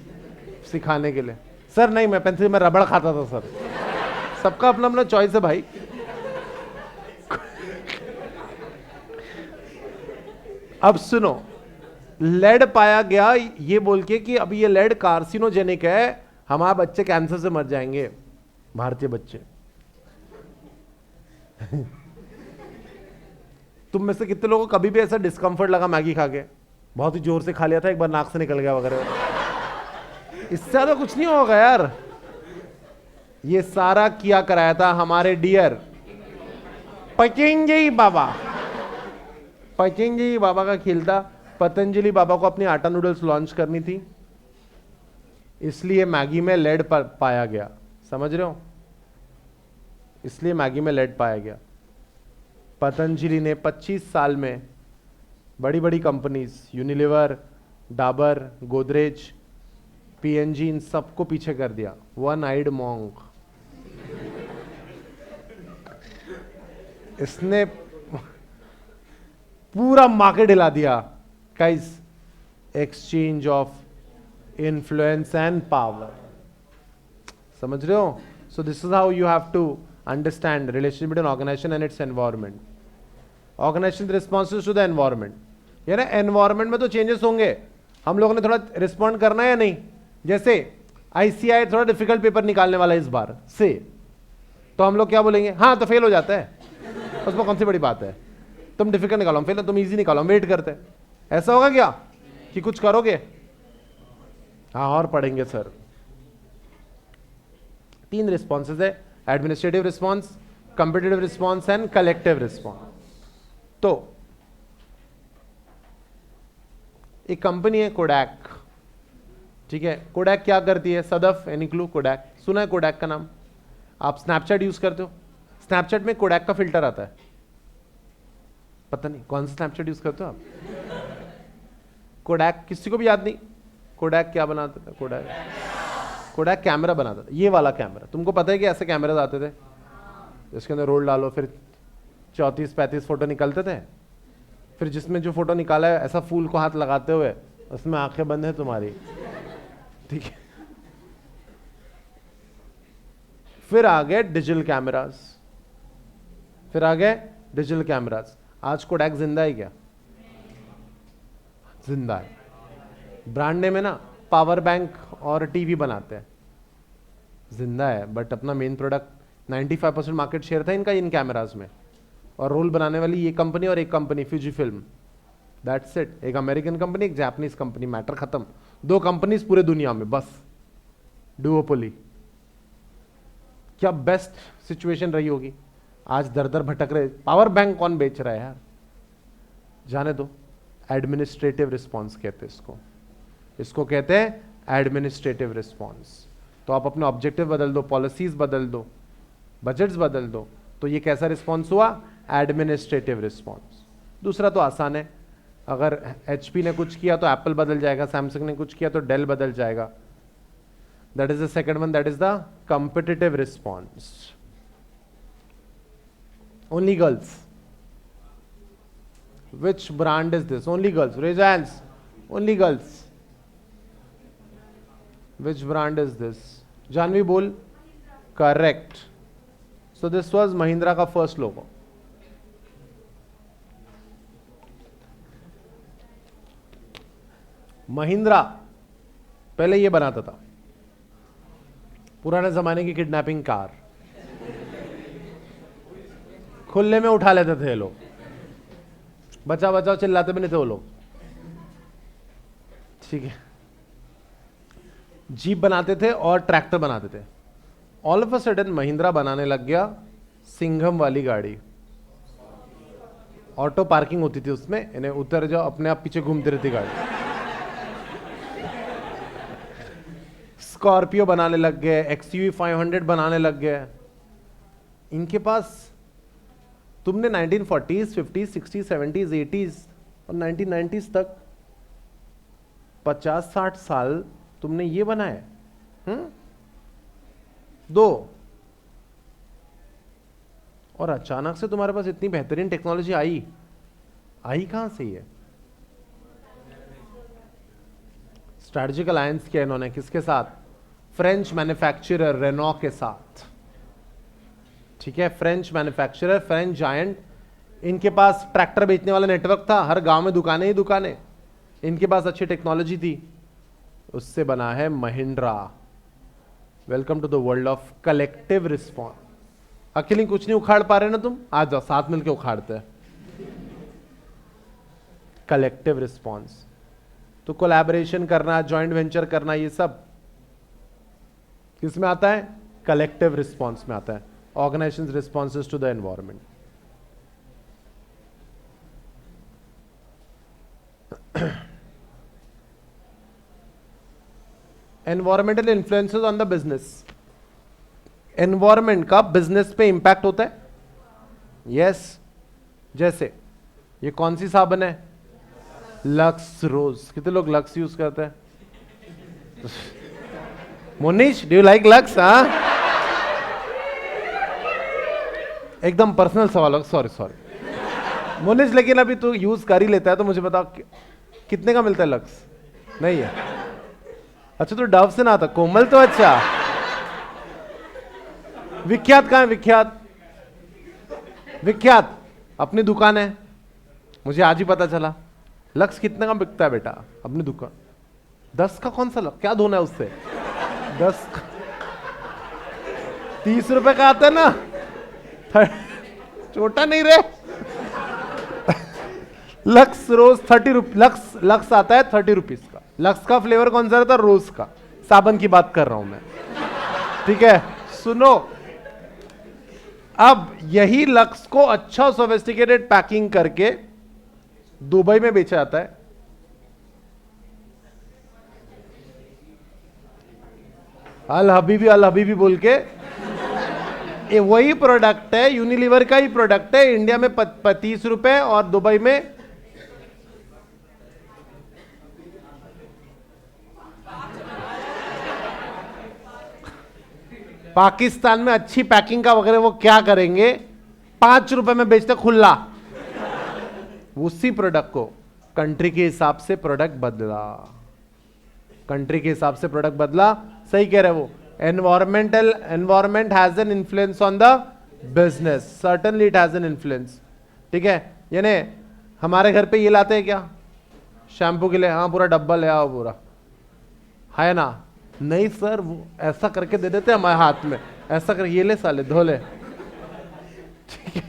[SPEAKER 1] सिखाने के लिए। सर नहीं, मैं पेंसिल में रबड़ खाता था सर। सबका अपना अपना चॉइस है भाई। अब सुनो, लेड पाया गया ये बोल के कि अब ये लेड कार्सिनोजेनिक है, हमारे बच्चे कैंसर से मर जाएंगे, भारतीय बच्चे। तुम में से कितने लोगों को कभी भी ऐसा डिस्कंफर्ट लगा मैगी खा के? बहुत ही जोर से खा लिया था, एक बार नाक से निकल गया वगैरह। इससे ज्यादा कुछ नहीं होगा यार। ये सारा किया कराया था हमारे डियर पतंजलि बाबा। पतंजलि बाबा का खेल था। पतंजलि बाबा को अपनी आटा नूडल्स लॉन्च करनी थी, इसलिए मैगी में लेड पाया गया। समझ रहे हो? इसलिए मैगी में लेड पाया गया। पतंजलि ने 25 साल में बड़ी बड़ी companies, Unilever, Dabur, Godrej, PNG, इन सबको पीछे कर दिया। वन आइड मॉन्क, इसने पूरा मार्केट हिला दिया। Guys, exchange of influence and power. समझ रहे हो? So this is how you have to understand relationship between organisation and its environment. Organisation responses to the environment, यानी एनवायरमेंट में तो चेंजेस होंगे, हम लोगों ने थोड़ा रिस्पॉन्ड करना है या नहीं? जैसे आईसीआई थोड़ा डिफिकल्ट पेपर निकालने वाला है इस बार से, तो हम लोग क्या बोलेंगे? हाँ तो फेल हो जाता है, उसमें कौन सी बड़ी बात है, तुम डिफिकल्ट निकालो, हम फेल, तुम इजी निकालो, हम वेट करते हैं। ऐसा होगा क्या कि कुछ करोगे? हाँ और पढ़ेंगे सर। 3 रिस्पॉन्सेज है, administrative response, competitive response and collective response. तो एक कंपनी है कोडैक, ठीक है। कोडैक क्या करती है? Sadaf, any clue? कोडैक सुना है कोडैक का नाम? आप स्नैपचैट यूज करते हो, स्नैपचैट में कोडैक का फिल्टर आता है, पता नहीं कौन सा स्नैपचैट यूज करते हो आप? कोडैक किसी को भी याद नहीं? कोडैक क्या बनाता था? कोडैक कैमरा बनाता था, ये वाला कैमरा। तुमको पता है कि ऐसे कैमराज आते थे जिसके अंदर रोल डालो, फिर 34-35 फोटो निकलते थे, फिर जिसमें जो फोटो निकाला है ऐसा फूल को हाथ लगाते हुए, उसमें आंखें बंद है तुम्हारी, ठीक है। फिर आ गए डिजिटल कैमरास, फिर आ गए डिजिटल कैमरास। आज कोडैक जिंदा है क्या? जिंदा है। ब्रांड नेम है ना, पावर बैंक और टीवी बनाते हैं, जिंदा है। बट अपना मेन प्रोडक्ट 95% मार्केट शेयर था इनका इन कैमरास में, और रोल बनाने वाली ये कंपनी और एक company Fujifilm, that's it. एक अमेरिकन कंपनी, एक जापानीज कंपनी, मैटर खत्म। 2 कंपनीज पूरे दुनिया में बस, डुओपोली। क्या बेस्ट सिचुएशन रही होगी। आज दर दर भटक रहे, पावर बैंक कौन बेच रहा है यार, जाने दो। एडमिनिस्ट्रेटिव रिस्पॉन्स कहते हैं इसको, इसको कहते हैं एडमिनिस्ट्रेटिव रिस्पॉन्स। तो आप अपने ऑब्जेक्टिव बदल दो, पॉलिसीज बदल दो, बजट्स बदल दो, तो ये कैसा रिस्पॉन्स हुआ? Administrative response. दूसरा तो आसान है, अगर HP ने कुछ किया तो एप्पल बदल जाएगा, सैमसंग ने कुछ किया तो डेल बदल जाएगा। That is the second one, that is the competitive response. Only girls, which brand is this? Only girls, raise your hands. Only girls, which brand is this? Janvi बोल। correct, so this was Mahindra का first logo। Mahindra पहले ये बनाता था, पुराने जमाने की kidnapping car, खुले में उठा लेते थे लोग, बचाओ बचाओ चिल्लाते भी नहीं थे वो लोग, ठीक है। जीप बनाते थे और ट्रैक्टर बनाते थे। All of a sudden Mahindra बनाने लग गया सिंघम वाली गाड़ी। ऑटो पार्किंग होती थी उसमें, इन्हें उतर जाओ, अपने आप पीछे घूमती रहती गाड़ी। स्कॉर्पियो बनाने लग गए, XUV 500 बनाने लग गए। इनके पास तुमने 1940s, 50s, 60s, 70s, 80s और 1990s तक 50-60 साल तुमने ये बनाए, 2, और अचानक से तुम्हारे पास इतनी बेहतरीन टेक्नोलॉजी आई कहां से? ये स्ट्रैटेजिक अलायंस किया इन्होंने, किसके साथ? फ्रेंच मैन्युफैक्चरर रेनॉ के साथ, ठीक है। French manufacturer, French giant. इनके पास ट्रैक्टर बेचने वाला नेटवर्क था, हर गांव में दुकानें ही दुकानें। इनके पास अच्छी टेक्नोलॉजी थी, उससे बना है Mahindra. Welcome to the world of collective response. अकेले कुछ नहीं उखाड़ पा रहे ना तुम, आ जाओ साथ मिलकर उखाड़ते हैं। कलेक्टिव रिस्पॉन्स तो कोलैबोरेशन करना, जॉइंट वेंचर करना, ये सब किस में आता है? कलेक्टिव रिस्पॉन्स में आता है। Organisation responses to the environment. Environmental influences on the business. Environment का बिजनेस पे इंपैक्ट होता है, यस। जैसे ये कौन सी साबुन है? Lux rose. कितने लोग लक्स यूज करते हैं? Monish, do you like Lux? हाँ, एकदम पर्सनल सवाल, सॉरी मोनिश, लेकिन अभी तू यूज कर ही लेता है तो मुझे बताओ कितने का मिलता है लक्स? नहीं है? अच्छा तो डव से ना आता, कोमल तो अच्छा। विख्यात कहाँ है? विख्यात अपनी दुकान है, मुझे आज ही पता चला। लक्स कितने का बिकता है बेटा अपनी दुकान? 10 का कौन सा क्या धोना है उससे? 10 का 30 रुपए का आता है ना, छोटा नहीं रे। लक्स रोज 30 रुपीज, लक्स आता है 30 रुपीज का। लक्स का फ्लेवर कौन सा रहता है? रोज का। साबन की बात कर रहा हूं मैं, ठीक है? सुनो, अब यही लक्स को अच्छा सोफिस्टिकेटेड पैकिंग करके दुबई में बेचा जाता है। अल हबीबी बोल के, ये वही प्रोडक्ट है, यूनिलीवर का ही प्रोडक्ट है। इंडिया में 30 रुपए और दुबई में पाकिस्तान में अच्छी पैकिंग का वगैरह वो क्या करेंगे, 5 रुपए में बेचते खुला। उसी प्रोडक्ट को कंट्री के हिसाब से प्रोडक्ट बदला, कंट्री के हिसाब से प्रोडक्ट बदला। सही कह रहे वो, environment has an influence on the business, certainly it has an influence, ठीक है? यानी हमारे घर पे ये लाते हैं क्या शैम्पू के लिए? हाँ, पूरा डब्बा ले आओ पूरा, है ना? नहीं सर, वो ऐसा करके दे देते हमारे हाथ में, ऐसा कर, ये ले साले धो ले, ठीक है?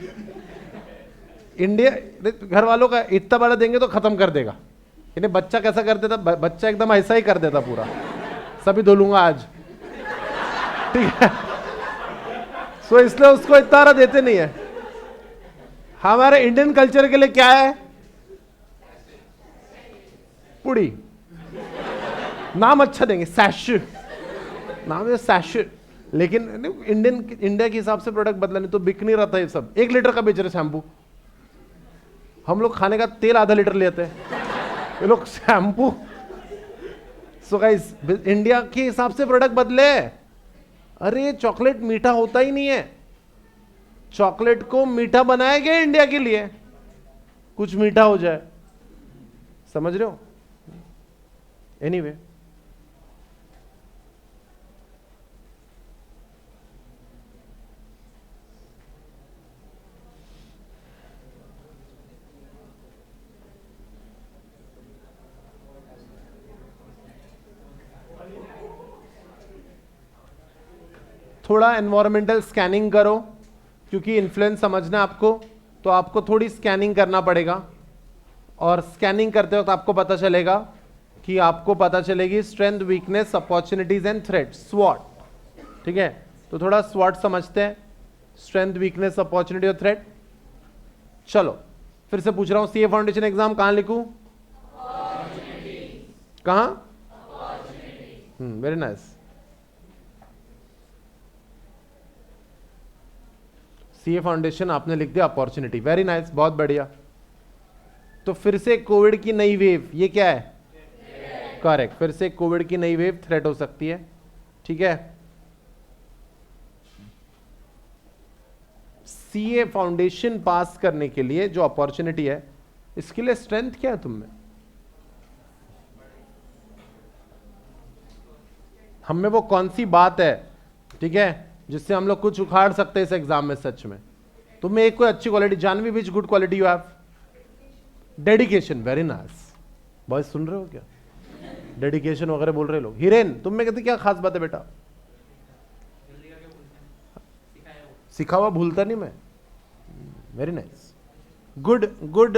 [SPEAKER 1] इंडिया घर वालों का इतना बड़ा देंगे तो खत्म कर देगा। इन्हें बच्चा कैसा कर देता, बच्चा एकदम ऐसा ही कर देता पूरा, सभी धो लूंगा आज, ठीक है? सो इसलिए उसको इतना देते नहीं है। हमारे इंडियन कल्चर के लिए क्या है? पुड़ी, नाम अच्छा देंगे, सैश नाम है सैश, लेकिन इंडिया के हिसाब से प्रोडक्ट बदला, नहीं तो बिक नहीं रहा था ये सब। 1 लीटर का बेच रहे शैम्पू, हम लोग खाने का तेल आधा लीटर लेते हैं, ये लोग शैम्पू। सो गाइस, इंडिया के हिसाब से प्रोडक्ट बदले। अरे चॉकलेट मीठा होता ही नहीं है, चॉकलेट को मीठा बनाया गया इंडिया के लिए, कुछ मीठा हो जाए, समझ रहे हो? एनीवे, थोड़ा एनवायरमेंटल स्कैनिंग करो, क्योंकि इन्फ्लुएंस समझना है आपको, तो आपको थोड़ी स्कैनिंग करना पड़ेगा। और स्कैनिंग करते वक्त आपको पता चलेगा कि आपको पता चलेगी strength, weakness, opportunities and threat, स्वॉट, ठीक है? तो थोड़ा स्वॉट समझते हैं, स्ट्रेंथ, वीकनेस, अपॉर्चुनिटी और थ्रेट। चलो फिर से पूछ रहा हूं, सीए फाउंडेशन एग्जाम कहां लिखूं? कहां? Very nice. सीए फाउंडेशन आपने लिख दिया अपॉर्चुनिटी, वेरी नाइस, बहुत बढ़िया। तो फिर से कोविड की नई वेव, ये क्या है? करेक्ट, फिर से कोविड की नई वेव थ्रेट हो सकती है, ठीक है? सीए फाउंडेशन पास करने के लिए जो अपॉर्चुनिटी है, इसके लिए स्ट्रेंथ क्या है तुम में? हम में वो कौन सी बात है, ठीक है, जिससे हम लोग कुछ उखाड़ सकते हैं इस एग्जाम में? सच में तुम में एक कोई अच्छी quality, Janhvi which good quality you have? Dedication, very nice. Boys सुन रहे हो क्या? डेडिकेशन वगैरह बोल रहे लोग। हिरेन, तुम में कहते क्या खास बात है बेटा? सिखा हुआ भूलता नहीं मैं, very nice. Good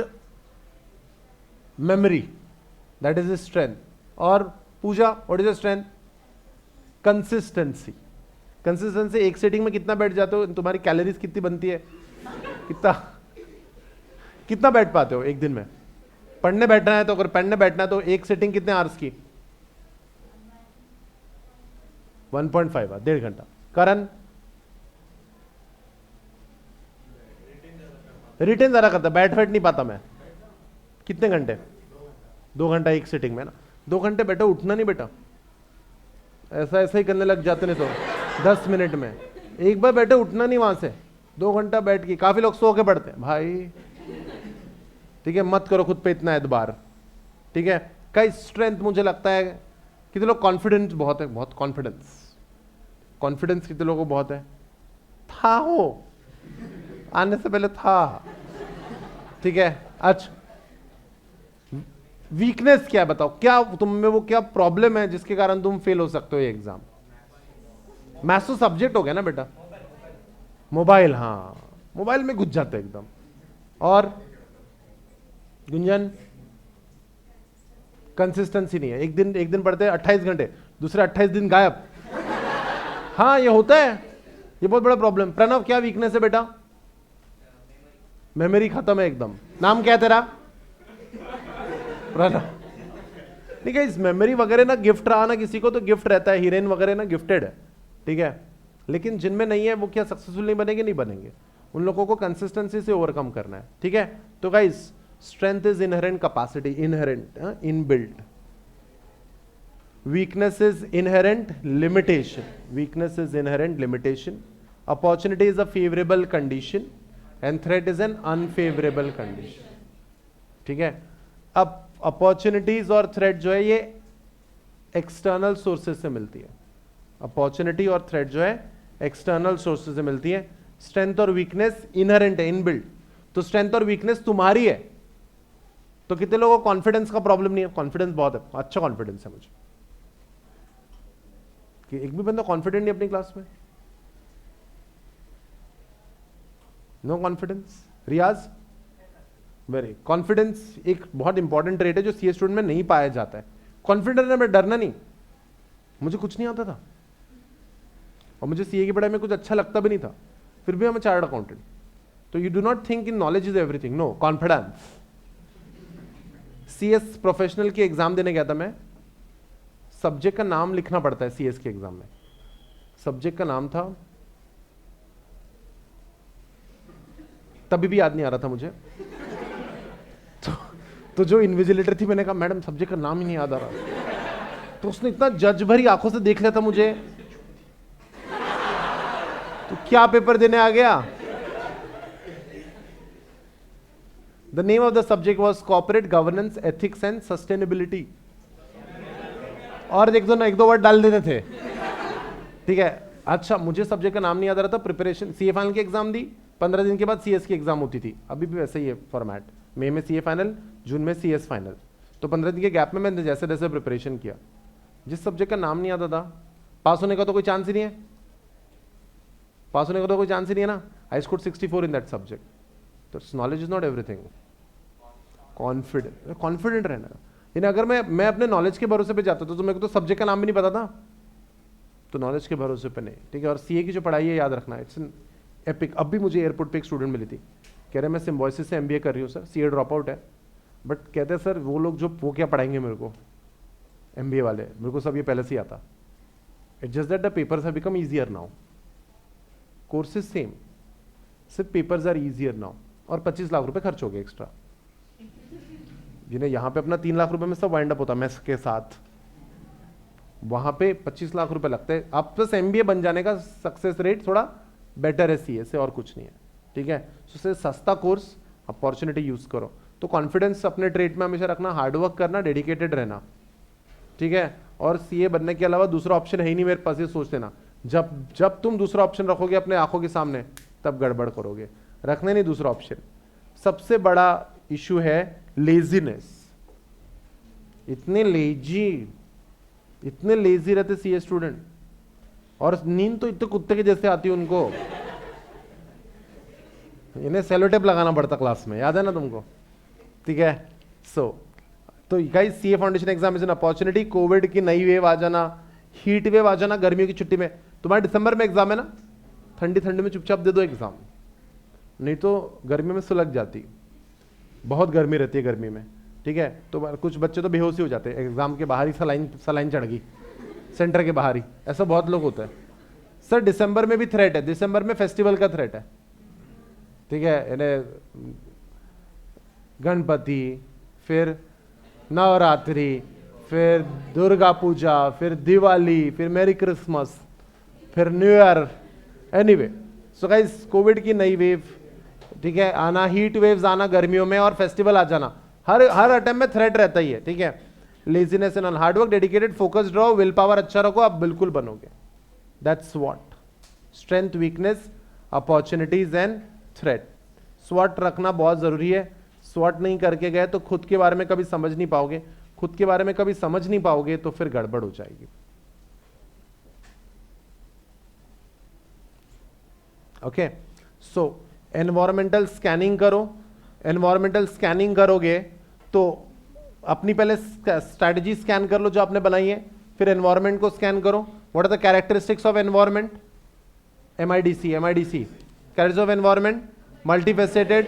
[SPEAKER 1] memory, that is strength. और Pooja, what is strength? Consistency. Consistency, एक सेटिंग में कितना बैठ जाते हो, तुम्हारी कैलोरीज कितनी बनती है, कितना बैठ पाते हो एक दिन में? पढ़ने बैठना है तो, अगर पढ़ने बैठना है तो एक सेटिंग कितने आवर्स की? 1.5 आवर, 1.5 घंटा। करण, रिटेन जरा करता, बैठ नहीं पाता मैं। कितने घंटे? 2 घंटा एक सेटिंग में ना। 2 घंटे बैठो, उठना नहीं बेटा, ऐसा ही करने लग जाते नहीं तो 10 मिनट में। एक बार बैठे, उठना नहीं वहां से, 2 घंटा बैठ के। काफी लोग सो के पढ़ते हैं भाई, ठीक है? मत करो खुद पे इतना एतबार, ठीक है? कई स्ट्रेंथ मुझे लगता है, कितने लोग कॉन्फिडेंस बहुत है, बहुत कॉन्फिडेंस कितने लोगों को बहुत है? था हो, आने से पहले था, ठीक है? अच्छा, वीकनेस क्या है बताओ, क्या तुम में वो क्या प्रॉब्लम है जिसके कारण तुम फेल हो सकते हो ये एग्जाम? मैथ्स तो सब्जेक्ट हो गया ना बेटा। मोबाइल, हाँ मोबाइल में घुस जाते एकदम। और गुंजन, कंसिस्टेंसी नहीं है, एक दिन पढ़ते हैं 28 घंटे, दूसरे 28 दिन गायब। हाँ ये होता है, ये बहुत बड़ा प्रॉब्लम। प्रणव क्या वीकनेस है बेटा? मेमोरी खत्म है एकदम। नाम क्या है तेरा? प्रणव। ठीक है, इस मेमोरी वगैरह ना गिफ्ट रहा ना किसी को तो गिफ्ट रहता है, हीरोइन वगैरह ना गिफ्टेड है, ठीक है। लेकिन जिनमें नहीं है वो क्या सक्सेसफुल नहीं बनेंगे? नहीं बनेंगे। उन लोगों को कंसिस्टेंसी से ओवरकम करना है, ठीक है। तो guys, strength is inherent capacity, inherent, inbuilt. Weakness is inherent limitation, weakness is inherent limitation. Opportunity is a favourable condition and threat is an unfavourable condition, ठीक है। अब अपॉर्चुनिटीज और थ्रेट जो है ये एक्सटर्नल सोर्सेज से मिलती है। अपॉर्चुनिटी और थ्रेट जो है एक्सटर्नल सोर्सेज से मिलती है। स्ट्रेंथ और वीकनेस इनहेरेंट है, इनबिल्ट। तो स्ट्रेंथ और वीकनेस तुम्हारी है। तो कितने लोगों को कॉन्फिडेंस का प्रॉब्लम नहीं है? कॉन्फिडेंस बहुत है, अच्छा कॉन्फिडेंस है मुझे। कि एक भी बंदा कॉन्फिडेंट नहीं अपनी क्लास में? No confidence. Riyaz, very confidence एक बहुत इंपॉर्टेंट ट्रेट है जो सीए स्टूडेंट में नहीं पाया जाता है। कॉन्फिडेंट है, मैं डरना नहीं। मुझे कुछ नहीं आता था और मुझे सीए की पढ़ाई में कुछ अच्छा लगता भी नहीं था, फिर भी मैं चार्टर्ड अकाउंटेंट। तो you do not think in knowledge is everything, no, confidence. CS professional की एग्जाम देने गया था मैं। सब्जेक्ट का नाम लिखना पड़ता है सीएस के एग्जाम में। सब्जेक्ट का नाम था, तभी भी याद नहीं आ रहा था मुझे। तो जो इन्विजिलेटर थी, मैंने कहा मैडम सब्जेक्ट का नाम ही नहीं याद आ रहा। तो उसने इतना जज भरी आंखों से देख लिया था मुझे। तो क्या पेपर देने आ गया? The name of the subject was corporate governance, ethics and sustainability. और एक दो वर्ड डाल देते थे, ठीक है। अच्छा, मुझे सब्जेक्ट का नाम नहीं याद आ रहा था। प्रिपरेशन, सीए फाइनल की एग्जाम दी, 15 दिन के बाद सीएस की एग्जाम होती थी। अभी भी वैसे ही है फॉर्मेट, मई में सीए फाइनल, जून में सीएस फाइनल। तो 15 दिन के गैप में मैंने जैसे जैसे प्रिपरेशन किया। जिस सब्जेक्ट का नाम नहीं आता था, पास होने का तो कोई चांस ही नहीं है। पास होने का तो कोई चांस ही नहीं है ना। I scored 64 in that subject. तो knowledge is not everything. Confident रहना। यानी अगर मैं अपने नॉलेज के भरोसे पे जाता था तो मेरे को तो सब्जेक्ट का नाम भी नहीं पता था। तो नॉलेज के भरोसे पे नहीं, ठीक है। और सीए की जो पढ़ाई है याद रखना, इट्स एन एपिक। अब भी मुझे एयरपोर्ट पे एक स्टूडेंट मिली थी, कह रहे मैं सिम्बॉयसिस से एमबीए कर रही हूँ सर, सीए ड्रॉप आउट है। बट कहते हैं सर वो लोग जो वो क्या पढ़ाएंगे मेरे को, एमबीए वाले, मेरे को सब ये पहले से ही आता। It's just that the papers have become easier now. Courses same, सिर्फ पेपर्स आर ईजियर नाउ। और 25 लाख रुपए खर्च हो गए एक्स्ट्रा, जिन्हें यहाँ पे अपना 3 लाख रुपए में सब वाइंड अप होता मेस के साथ, वहां पे 25 लाख रुपए लगते हैं। आप बस एमबीए बन जाने का सक्सेस रेट थोड़ा बेटर है सीए से, और कुछ नहीं है, ठीक है। उससे सस्ता कोर्स, अपॉर्चुनिटी यूज करो। तो कॉन्फिडेंस अपने ट्रेड में हमेशा रखना, हार्डवर्क करना, डेडिकेटेड रहना, ठीक है। और सीए बनने के अलावा दूसरा ऑप्शन है ही नहीं मेरे पास, ये सोच लेना। जब तुम दूसरा ऑप्शन रखोगे अपने आंखों के सामने, तब गड़बड़ करोगे। रखने नहीं दूसरा ऑप्शन। सबसे बड़ा इशू है लेजीनेस। इतने लेजी रहते सीए स्टूडेंट, और नींद तो इतने कुत्ते के जैसे आती है उनको। इन्हें सेलोटेप लगाना पड़ता क्लास में, याद है ना तुमको, ठीक है। तो guys, CA foundation exam is an opportunity. Covid की नई वेव आ जाना, हीट वेव आ जाना गर्मियों की छुट्टी में। तुम्हारे दिसंबर में एग्जाम है ना, ठंडी में चुपचाप दे दो एग्जाम, नहीं तो गर्मी में सुलग जाती। बहुत गर्मी रहती है गर्मी में, ठीक है। तो कुछ बच्चे तो बेहोश ही हो जाते हैं, एग्जाम के बाहर ही सलाइन चढ़ गई सेंटर के बाहर ही, ऐसा बहुत लोग होता है। सर दिसंबर में भी थ्रेट है, दिसंबर में फेस्टिवल का थ्रेट है, ठीक है। इन्हें गणपति, फिर नवरात्रि, फिर दुर्गा पूजा, फिर दिवाली, फिर मेरी क्रिसमस, फिर new year. Anyway, so guys, Covid की नई वेव, ठीक है, आना, हीट वेव्स आना गर्मियों में, और फेस्टिवल आ जाना, हर अटेम्प्ट में थ्रेट रहता ही है, ठीक है। Laziness and hard work, dedicated, focused रहो, विल पावर अच्छा रखो, आप बिल्कुल बनोगे। That's what strength, weakness, opportunities and threat. स्वॉट रखना बहुत जरूरी है। स्वॉट नहीं करके गए तो खुद के बारे में कभी समझ नहीं पाओगे, खुद के बारे में कभी समझ नहीं पाओगे तो फिर गड़बड़ हो जाएगी। ओके, सो एनवायरमेंटल स्कैनिंग करो। एनवायरमेंटल स्कैनिंग करोगे तो अपनी पहले स्ट्रैटेजी स्कैन कर लो जो आपने बनाई है, फिर एनवायरमेंट को स्कैन करो। What are the characteristics of environment? MIDC characters of environment, multifaceted,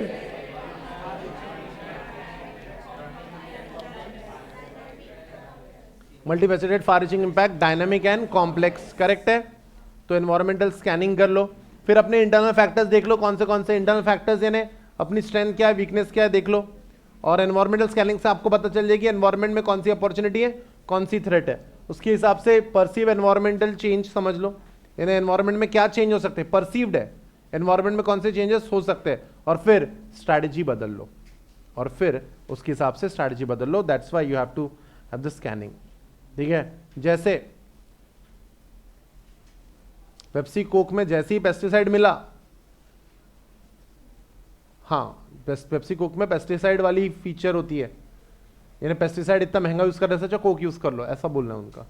[SPEAKER 1] far reaching impact, dynamic and complex. Correct है। तो एनवायरमेंटल स्कैनिंग कर लो, फिर अपने इंटरनल फैक्टर्स देख लो, कौन से इंटरनल फैक्टर्स यानी अपनी स्ट्रेंथ क्या है, वीकनेस क्या है, देख लो। और एनवायरमेंटल स्कैनिंग से आपको पता चल जाएगी एनवायरमेंट में कौन सी अपॉर्चुनिटी है, कौन सी थ्रेट है। उसके हिसाब से परसीव एनवायरमेंटल चेंज समझ लो, यानी एनवायरमेंट में क्या चेंज हो सकते हैं, परसीव्ड है एनवायरमेंट में कौन से चेंजेस हो सकते हैं, और फिर स्ट्रैटेजी बदल लो, और फिर उसके हिसाब से स्ट्रैटेजी बदल लो। That's why you have to have the scanning. ठीक है, जैसे पेप्सी कोक में जैसे ही पेस्टिसाइड मिला, हाँ पेप्सी कोक में पेस्टिसाइड वाली फीचर होती है, यानी पेस्टिसाइड इतना महंगा यूज कर रहे थे, अच्छा कोक यूज कर लो, ऐसा बोलना है उनका।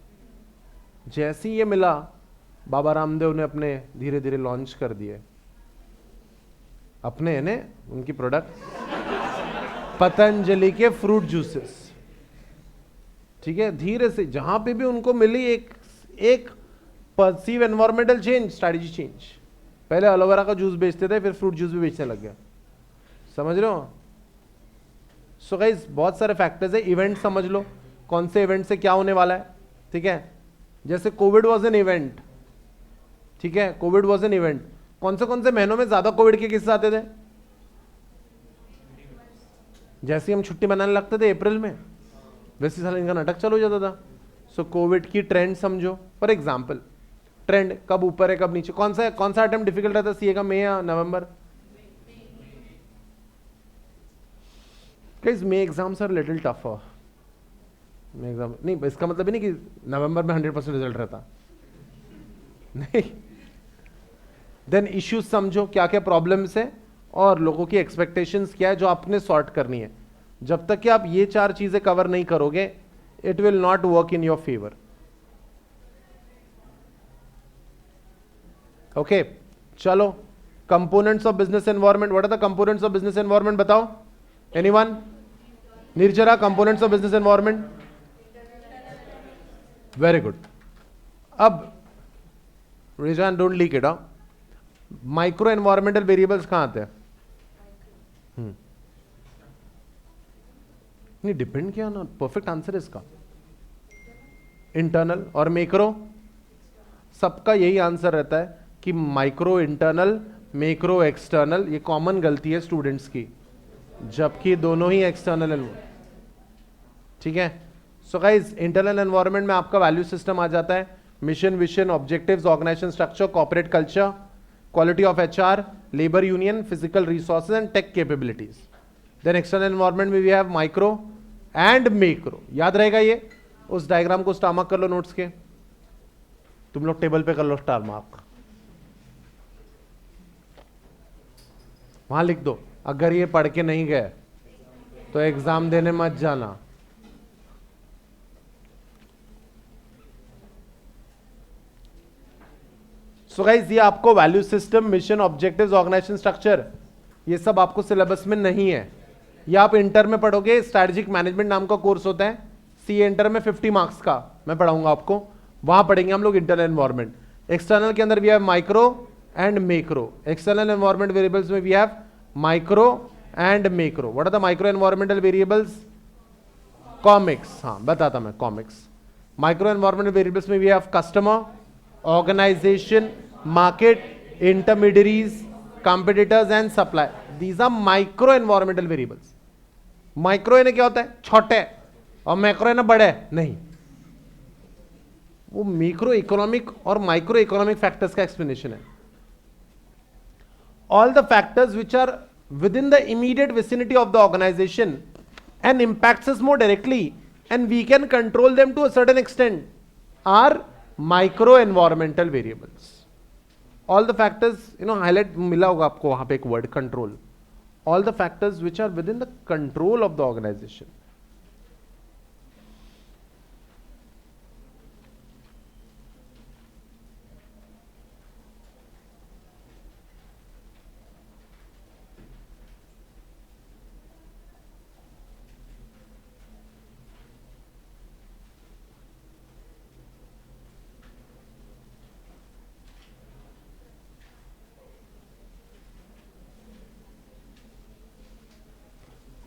[SPEAKER 1] जैसे ही ये मिला, बाबा रामदेव ने अपने धीरे धीरे लॉन्च कर दिए अपने यानी उनकी प्रोडक्ट पतंजलि के फ्रूट जूसेस। ठीक है, धीरे से जहां पे भी उनको मिली एक perceive environmental change, strategy change. पहले एलोवेरा का जूस बेचते थे, फिर फ्रूट जूस भी बेचने लग गया। समझ रहे हो? सो गाइस बहुत सारे फैक्टर्स है। इवेंट समझ लो, कौन से इवेंट से क्या होने वाला है। ठीक है, जैसे कोविड वॉज एन इवेंट। ठीक है, कोविड वॉज एन इवेंट। कौन से महीनों में ज्यादा कोविड के केसेस आते थे? जैसे हम छुट्टी मनाने लगते थे अप्रैल में, वैसे साल इनका नाटक चालू हो जाता था। सो कोविड की ट्रेंड समझो। फॉर एग्जाम्पल, ट्रेंड कब ऊपर है कब नीचे। कौन सा अटेम्प्ट डिफिकल्ट रहता है सीए का, मई या नवंबर? Guys May exams are little tougher. May exam नहीं, इसका मतलब नहीं कि नवंबर में 100% रिजल्ट रहता नहीं। देन इश्यूज समझो, क्या क्या प्रॉब्लम्स है और लोगों की एक्सपेक्टेशंस क्या है जो आपने सॉर्ट करनी है। जब तक कि आप ये 4 चीजें कवर नहीं करोगे, it will not work in your favour. Okay, चलो components of business environment. What are the components of business environment? बताओ, anyone? Nirjara, components of business environment. Very good. अब Rizan don't leak it. Micro environmental variables कहां आते हैं? नहीं, depend किया ना, perfect answer इसका इंटरनल और मैक्रो। सबका यही आंसर रहता है कि माइक्रो इंटरनल, मैक्रो एक्सटर्नल। ये कॉमन गलती है स्टूडेंट्स की, जबकि दोनों ही एक्सटर्नल है। ठीक है, सो गाइस इंटरनल एनवायरनमेंट में आपका वैल्यू सिस्टम आ जाता है, mission, vision, objectives, organisation structure, corporate culture, quality of HR, labour union, physical resources and tech capabilities. Then external environment में we have micro and macro. याद रहेगा ये? उस डायग्राम को स्टार मार्क कर लो नोट्स के, तुम लोग टेबल पे कर लो स्टार मार्क, वहां लिख दो। अगर ये पढ़ के नहीं गए तो एग्जाम देने मत जाना। सो गाइस ये आपको value system, mission, objectives, organisation structure, ये सब आपको सिलेबस में नहीं है। ये आप इंटर में पढ़ोगे, स्ट्रैटेजिक मैनेजमेंट नाम का कोर्स होता है, सी इंटर में 50 मार्क्स का मैं पढ़ाऊंगा आपको, वहां पढ़ेंगे हम लोग इंटरनल एनवायरनमेंट। एक्सटर्नल के अंदर we have micro and macro. External environment variables में we have micro and macro. What are the micro environmental variables? Comics, हाँ बताता मैं, कॉमिक्स। माइक्रो एनवायरमेंटल वेरिएबल्स में we have customer, organization, market, intermediaries, competitors and supply. These are micro environmental variables. Micro यानी क्या होता है? छोटे, और मैक्रो यानी बड़े नहीं। वो मैक्रो इकोनॉमिक और माइक्रो इकोनॉमिक फैक्टर्स का एक्सप्लेनेशन है। All the factors which are within the immediate vicinity of the organisation and impacts us more directly and we can control them to a certain extent are micro environmental variables. All the factors highlight मिला होगा आपको वहां पे एक word, control. all the factors which are within the control of the organization.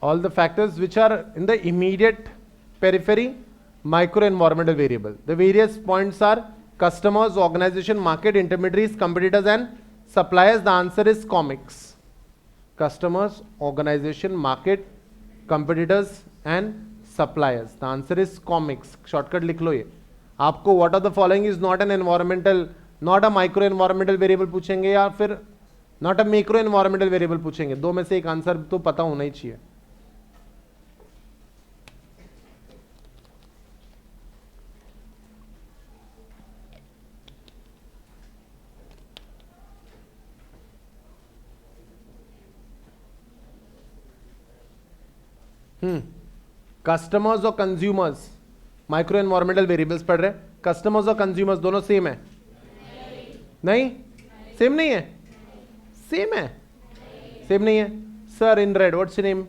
[SPEAKER 1] All the factors which are in the immediate periphery, micro-environmental variable. The various points are customers, organization, market, intermediaries, competitors and suppliers. The answer is comics. Customers, organization, market, competitors and suppliers. The answer is comics. Shortcut लिख लो ये. आपको what are the following is not an environmental, not a micro-environmental variable पूछेंगे या फिर not a macro-environmental variable पूछेंगे. दो में से एक आंसर तो पता होना ही चाहिए. कस्टमर्स और कंज्यूमर्स माइक्रो एनवायरमेंटल वेरिएबल्स पढ़ रहे. कस्टमर्स और कंज्यूमर्स दोनों सेम है? नहीं, सेम नहीं है. सेम है, सेम नहीं है. Sir in red what's your name?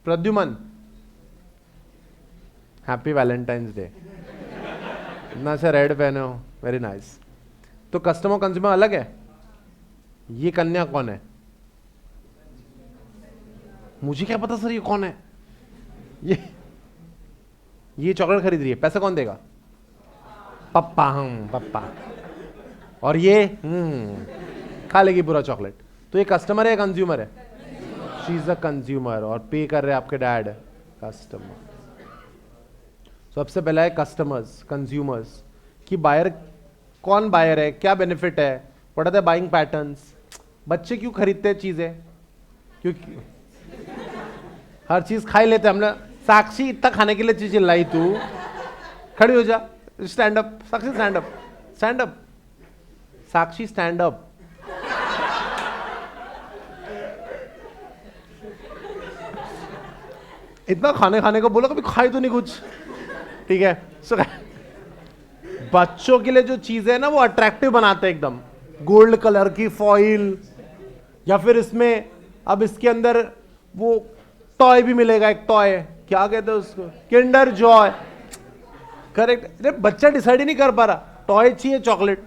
[SPEAKER 1] Pradyuman. Happy Valentine's day. इतना सा रेड पहने हो, वेरी नाइस. तो कस्टमर कंज्यूमर अलग है. ये कन्या कौन है? मुझे क्या पता सर ये कौन है. ये चॉकलेट खरीद रही है, पैसा कौन देगा? पप्पा. हम पप्पा. और ये खा लेगी पूरा चॉकलेट. तो ये कस्टमर है या कंज्यूमर है? She is a consumer. और पे कर रहे आपके डैड. कस्टमर. सबसे पहला है कस्टमर्स, कंज्यूमर्स. कि बायर कौन बायर है, क्या बेनिफिट है, what are the buying patterns. बच्चे क्यों खरीदते हैं चीजें? क्योंकि हर चीज खा ही लेते. हमने साक्षी इतना खाने के लिए चीज लाई. तू खड़ी हो जा. Stand up. Sakshi stand up. Stand up. Sakshi stand up. इतना खाने को बोलो, कभी खाई तो नहीं कुछ. ठीक है. सो बच्चों के लिए जो चीजें है ना वो अट्रैक्टिव बनाते हैं एकदम. गोल्ड कलर की फॉइल या फिर इसमें अब इसके अंदर वो टॉय भी मिलेगा. एक टॉय क्या कहते हैं उसको? Kinder Joy. करेक्ट. अरे बच्चा डिसाइड ही नहीं कर पा रहा. टॉय चाहिए, चॉकलेट.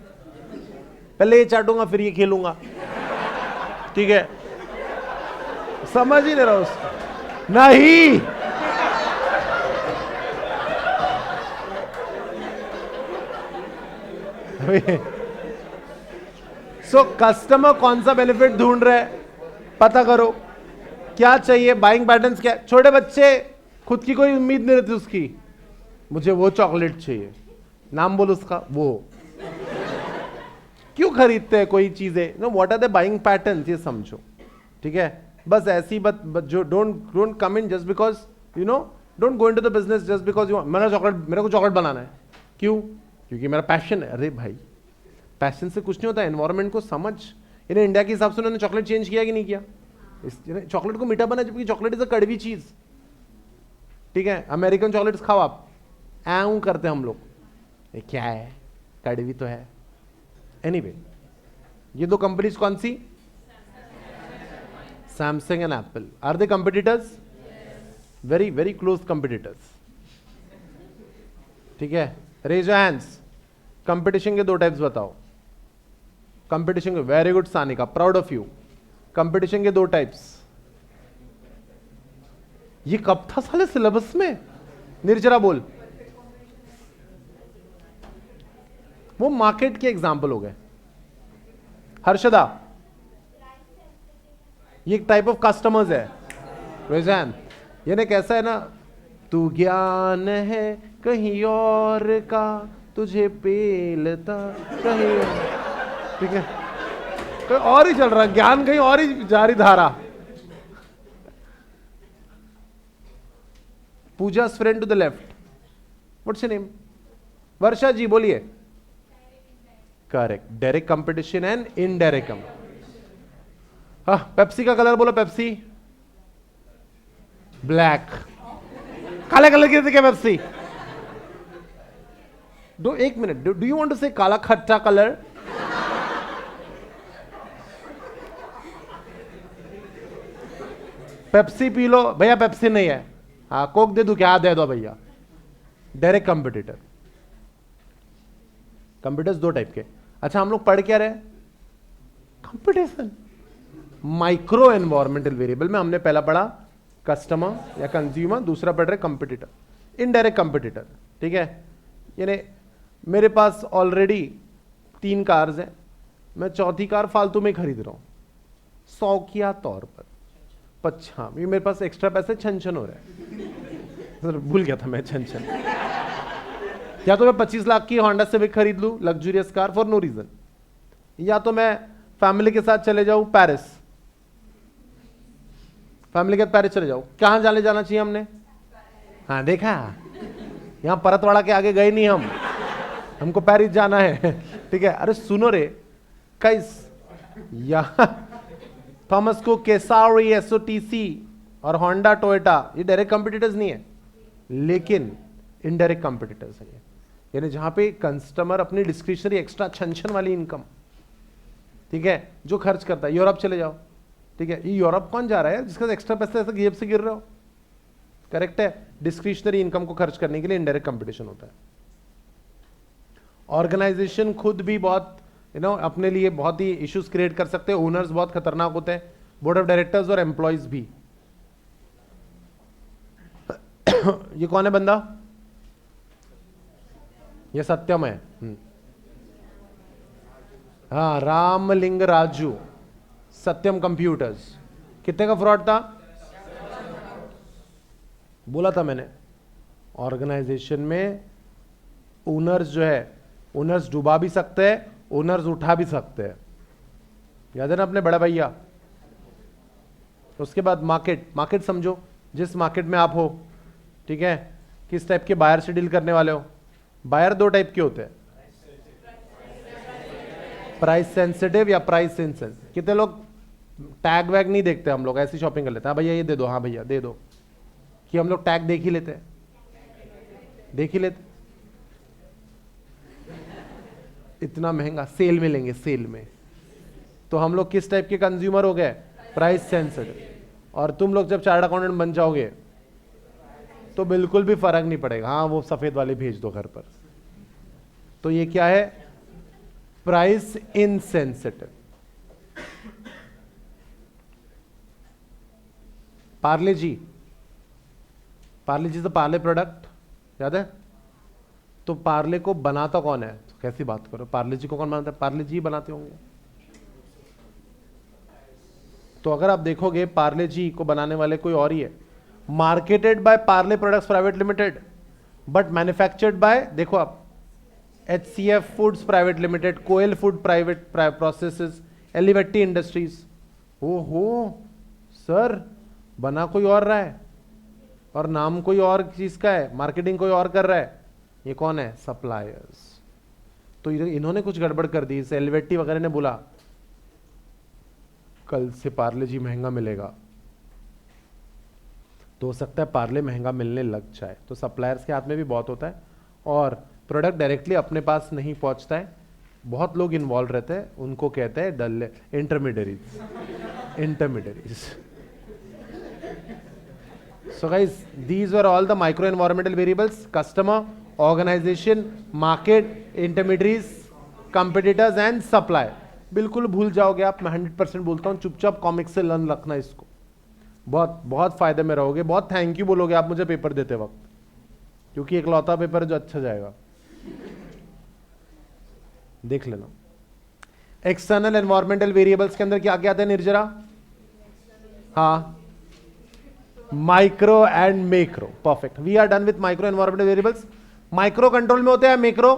[SPEAKER 1] पहले ये चाटूंगा फिर ये खेलूंगा. ठीक है. समझ ही नहीं रहा उसको. नहीं. सो कस्टमर कौन सा बेनिफिट ढूंढ रहे हैं, पता करो. क्या चाहिए, बाइंग पैटर्न्स क्या. छोटे बच्चे खुद की कोई उम्मीद नहीं रहती उसकी. मुझे वो चॉकलेट चाहिए. नाम बोल उसका. वो क्यों खरीदते हैं कोई चीजें? No, what are the buying patterns, ये समझो. ठीक है. बस ऐसी बात जो don't come in just because you know. Don't go into the business just because you मेरे को चॉकलेट बनाना है. क्यों? क्योंकि मेरा पैशन है. अरे भाई, पैशन से कुछ नहीं होता. एनवायरमेंट को समझ. इन्हें इंडिया के हिसाब से उन्होंने चॉकलेट चेंज किया कि नहीं किया? चॉकलेट को मीठा बना, जबकि चॉकलेट इज अ कड़वी चीज. ठीक है. अमेरिकन चॉकलेट्स खाओ आप, ऐं करते हम लोग. ये क्या है, कड़वी तो है. एनीवे, ये दो कंपनीज कौन सी? Samsung and Apple. Are they competitors? Very very close competitors. ठीक है. Raise your hands. कंपटीशन के दो टाइप्स बताओ. कंपटीशन के. Very good Sanika, proud of you. Competition के दो टाइप्स. ये कब था साले सिलेबस में? निर्जरा बोल. वो मार्केट के एग्जाम्पल हो गए. हर्षदा, ये एक टाइप ऑफ कस्टमर्स है. रेजान, ये ने कैसा है ना, तू ज्ञान है कहीं और का, तुझे पेलता कहीं और. ठीक है. तो और ही चल रहा, ज्ञान कहीं और ही जारी धारा. पूजा's friend to the left. What's your name? Varsha ji बोलिए. Correct. Direct competition and indirect. हाँ, पेप्सी का कलर बोलो, पेप्सी ब्लैक। काले कलर की क्या पेप्सी? डू एक minute, do you want to say काला खट्टा कलर? पेप्सी पी लो भैया, पेप्सी नहीं है। हाँ, कोक दे दूं क्या? दे दो भैया। Direct competitor. कंप्यूटर्स दो टाइप के। अच्छा, हम लोग पढ़ क्या रहे? कंपटीशन। माइक्रो एनवायरमेंटल वेरिएबल में हमने पहला पढ़ा कस्टमर या कंज्यूमर, दूसरा पढ़ रहे कंपिटिटर, इनडायरेक्ट कंपिटिटर। ठीक है, यानी मेरे पास ऑलरेडी 3 कार्स हैं, मैं चौथी कार फालतू में खरीद रहा हूं शौकिया तौर पर। हाँ, ये मेरे पास एक्स्ट्रा पैसे छन हो रहे हैं। सर भूल गया था मैं छन। या तो मैं 25 लाख की होंडा सिविक खरीद लूं, luxurious car for no reason, या तो मैं फैमिली के साथ चले जाऊं पेरिस, फैमिली के साथ पेरिस चले जाऊं। कहां जाना चाहिए हमने? हाँ देखा, यहां परतवाड़ा के आगे गए नहीं हम, हमको पेरिस जाना है। ठीक है, अरे सुनो रे गाइस, यहां थॉमस कुक, केसारी, एसओटीसी और होंडा, टोयोटा, ये डायरेक्ट कंपिटिटर्स नहीं है, लेकिन इनडायरेक्ट कंपिटिटर्स है। यानी जहां पे कस्टमर अपनी डिस्क्रिशनरी एक्स्ट्रा छन वाली इनकम, ठीक है, जो खर्च करता है। यूरोप चले जाओ, ठीक है, ये यूरोप कौन जा रहा है जिसका एक्स्ट्रा पैसे ऐसे जेब से गिर रहे हो? करेक्ट है, डिस्क्रिशनरी इनकम को खर्च करने के लिए इनडायरेक्ट कंपटीशन होता है। ऑर्गेनाइजेशन खुद भी बहुत अपने लिए बहुत ही इश्यूज क्रिएट कर सकते हैं। ओनर्स बहुत खतरनाक होते हैं, बोर्ड ऑफ डायरेक्टर्स और एम्प्लॉयज भी। ये कौन है बंदा? ये सत्यम है। हाँ, रामलिंग राजू, सत्यम कंप्यूटर्स। कितने का फ्रॉड था? बोला था मैंने, ऑर्गेनाइजेशन में ओनर्स जो है, ओनर्स डुबा भी सकते हैं, ओनर्स उठा भी सकते हैं। याद है ना अपने बड़े भैया। उसके बाद मार्केट समझो, जिस मार्केट में आप हो, ठीक है, किस टाइप के बायर से डील करने वाले हो। बायर 2 टाइप के होते हैं, प्राइस सेंसिटिव या प्राइस इनसेंसिटिव। कितने लोग टैग वैग नहीं देखते, हम लोग ऐसी शॉपिंग कर लेते हैं, हाँ भैया ये दे दो, हाँ भैया दे दो, कि हम लोग टैग देख ही लेते हैं, देख ही लेते। इतना महंगा, सेल में लेंगे, सेल में। तो हम लोग किस टाइप के कंज्यूमर हो गए? Price sensitive. और तुम लोग जब चार्टर्ड अकाउंटेंट बन जाओगे तो बिल्कुल भी फर्क नहीं पड़ेगा, हाँ वो सफेद वाले भेज दो घर पर। तो ये क्या है? Price insensitive. पार्ले जी तो पार्ले प्रोडक्ट, याद है? तो पार्ले को बनाता कौन है? तो कैसी बात करो, पार्ले जी को कौन बनाता है? पार्ले जी बनाते होंगे। तो अगर आप देखोगे पार्ले जी को बनाने वाले कोई और ही है। Marketed bye Parle products private limited but manufactured by, देखो आप, HCF फूड्स प्राइवेट लिमिटेड, कोयल फूड प्राइवेट प्रोसेसेस, एलिवेटी इंडस्ट्रीज। ओहो सर, बना कोई और रहा है और नाम कोई और चीज का है, मार्केटिंग कोई और कर रहा है। ये कौन है? सप्लायर्स। तो इन्होंने कुछ गड़बड़ कर दी। इस एलिवेटी वगैरह ने बोला कल से पार्ले जी महंगा मिलेगा, तो हो सकता है पार्ले महंगा मिलने लग जाए। तो सप्लायर्स के हाथ में भी बहुत होता है और प्रोडक्ट डायरेक्टली अपने पास नहीं पहुंचता है, बहुत लोग इन्वॉल्व रहते हैं, उनको कहते हैं डल intermediaries. So guys, these were all the micro environmental variables: customer, organization, market, intermediaries, competitors and supply. बिल्कुल भूल जाओगे आप, मैं 100% बोलता हूँ, चुपचाप कॉमिक्स से लर्न रखना इसको, बहुत बहुत फायदे में रहोगे। बहुत थैंक यू बोलोगे आप मुझे पेपर देते वक्त, क्योंकि इकलौता पेपर जो अच्छा जाएगा। देख लेना एक्सटर्नल एनवायरमेंटल वेरिएबल्स के अंदर क्या क्या आता है निर्जरा? हाँ, micro and macro. Perfect, we are done with micro environmental variables. Micro control में होते हैं मैक्रो?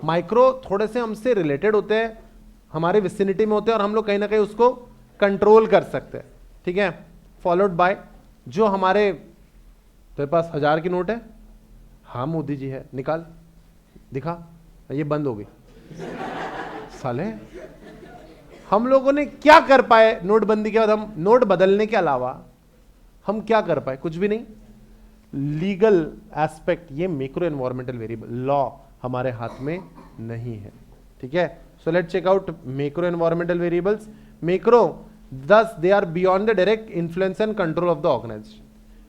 [SPEAKER 1] माइक्रो थोड़े से हमसे रिलेटेड होते हैं, हमारे विसिनिटी में होते हैं और हम लोग कहीं ना कहीं उसको कंट्रोल कर सकते हैं। ठीक है, फॉलोड बाय जो हमारे, तेरे पास 1000 की नोट है? हाँ मोदी जी है, निकाल दिखा। ये बंद हो गई साले, हम लोगों ने क्या कर पाए नोटबंदी के बाद? हम नोट बदलने के अलावा हम क्या कर पाए? कुछ भी नहीं। लीगल एस्पेक्ट, ये मैक्रो एनवायरमेंटल वेरिएबल लॉ हमारे हाथ में नहीं है, ठीक है। So let's check out macro environmental variables. Macro, thus they are beyond the direct influence and control of the organization.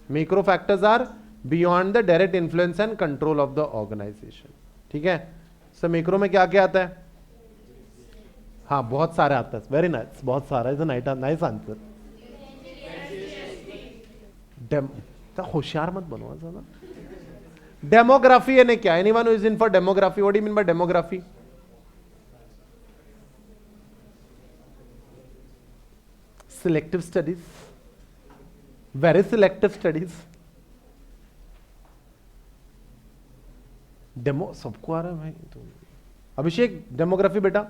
[SPEAKER 1] Macro factors are beyond the direct influence and control of the organization. ठीक है। सो macro में क्या क्या आता है? हाँ, बहुत सारे आता है। वेरी नाइस, बहुत सारा इज नाइस आंसर। होशियार मत बनो ना। डेमोग्राफी यानी क्या? Anyone who is in for demography, what do you mean by demography? Selective studies, very selective studies. Demo सबको आ रहा है भाई। तो अभिषेक डेमोग्राफी बेटा,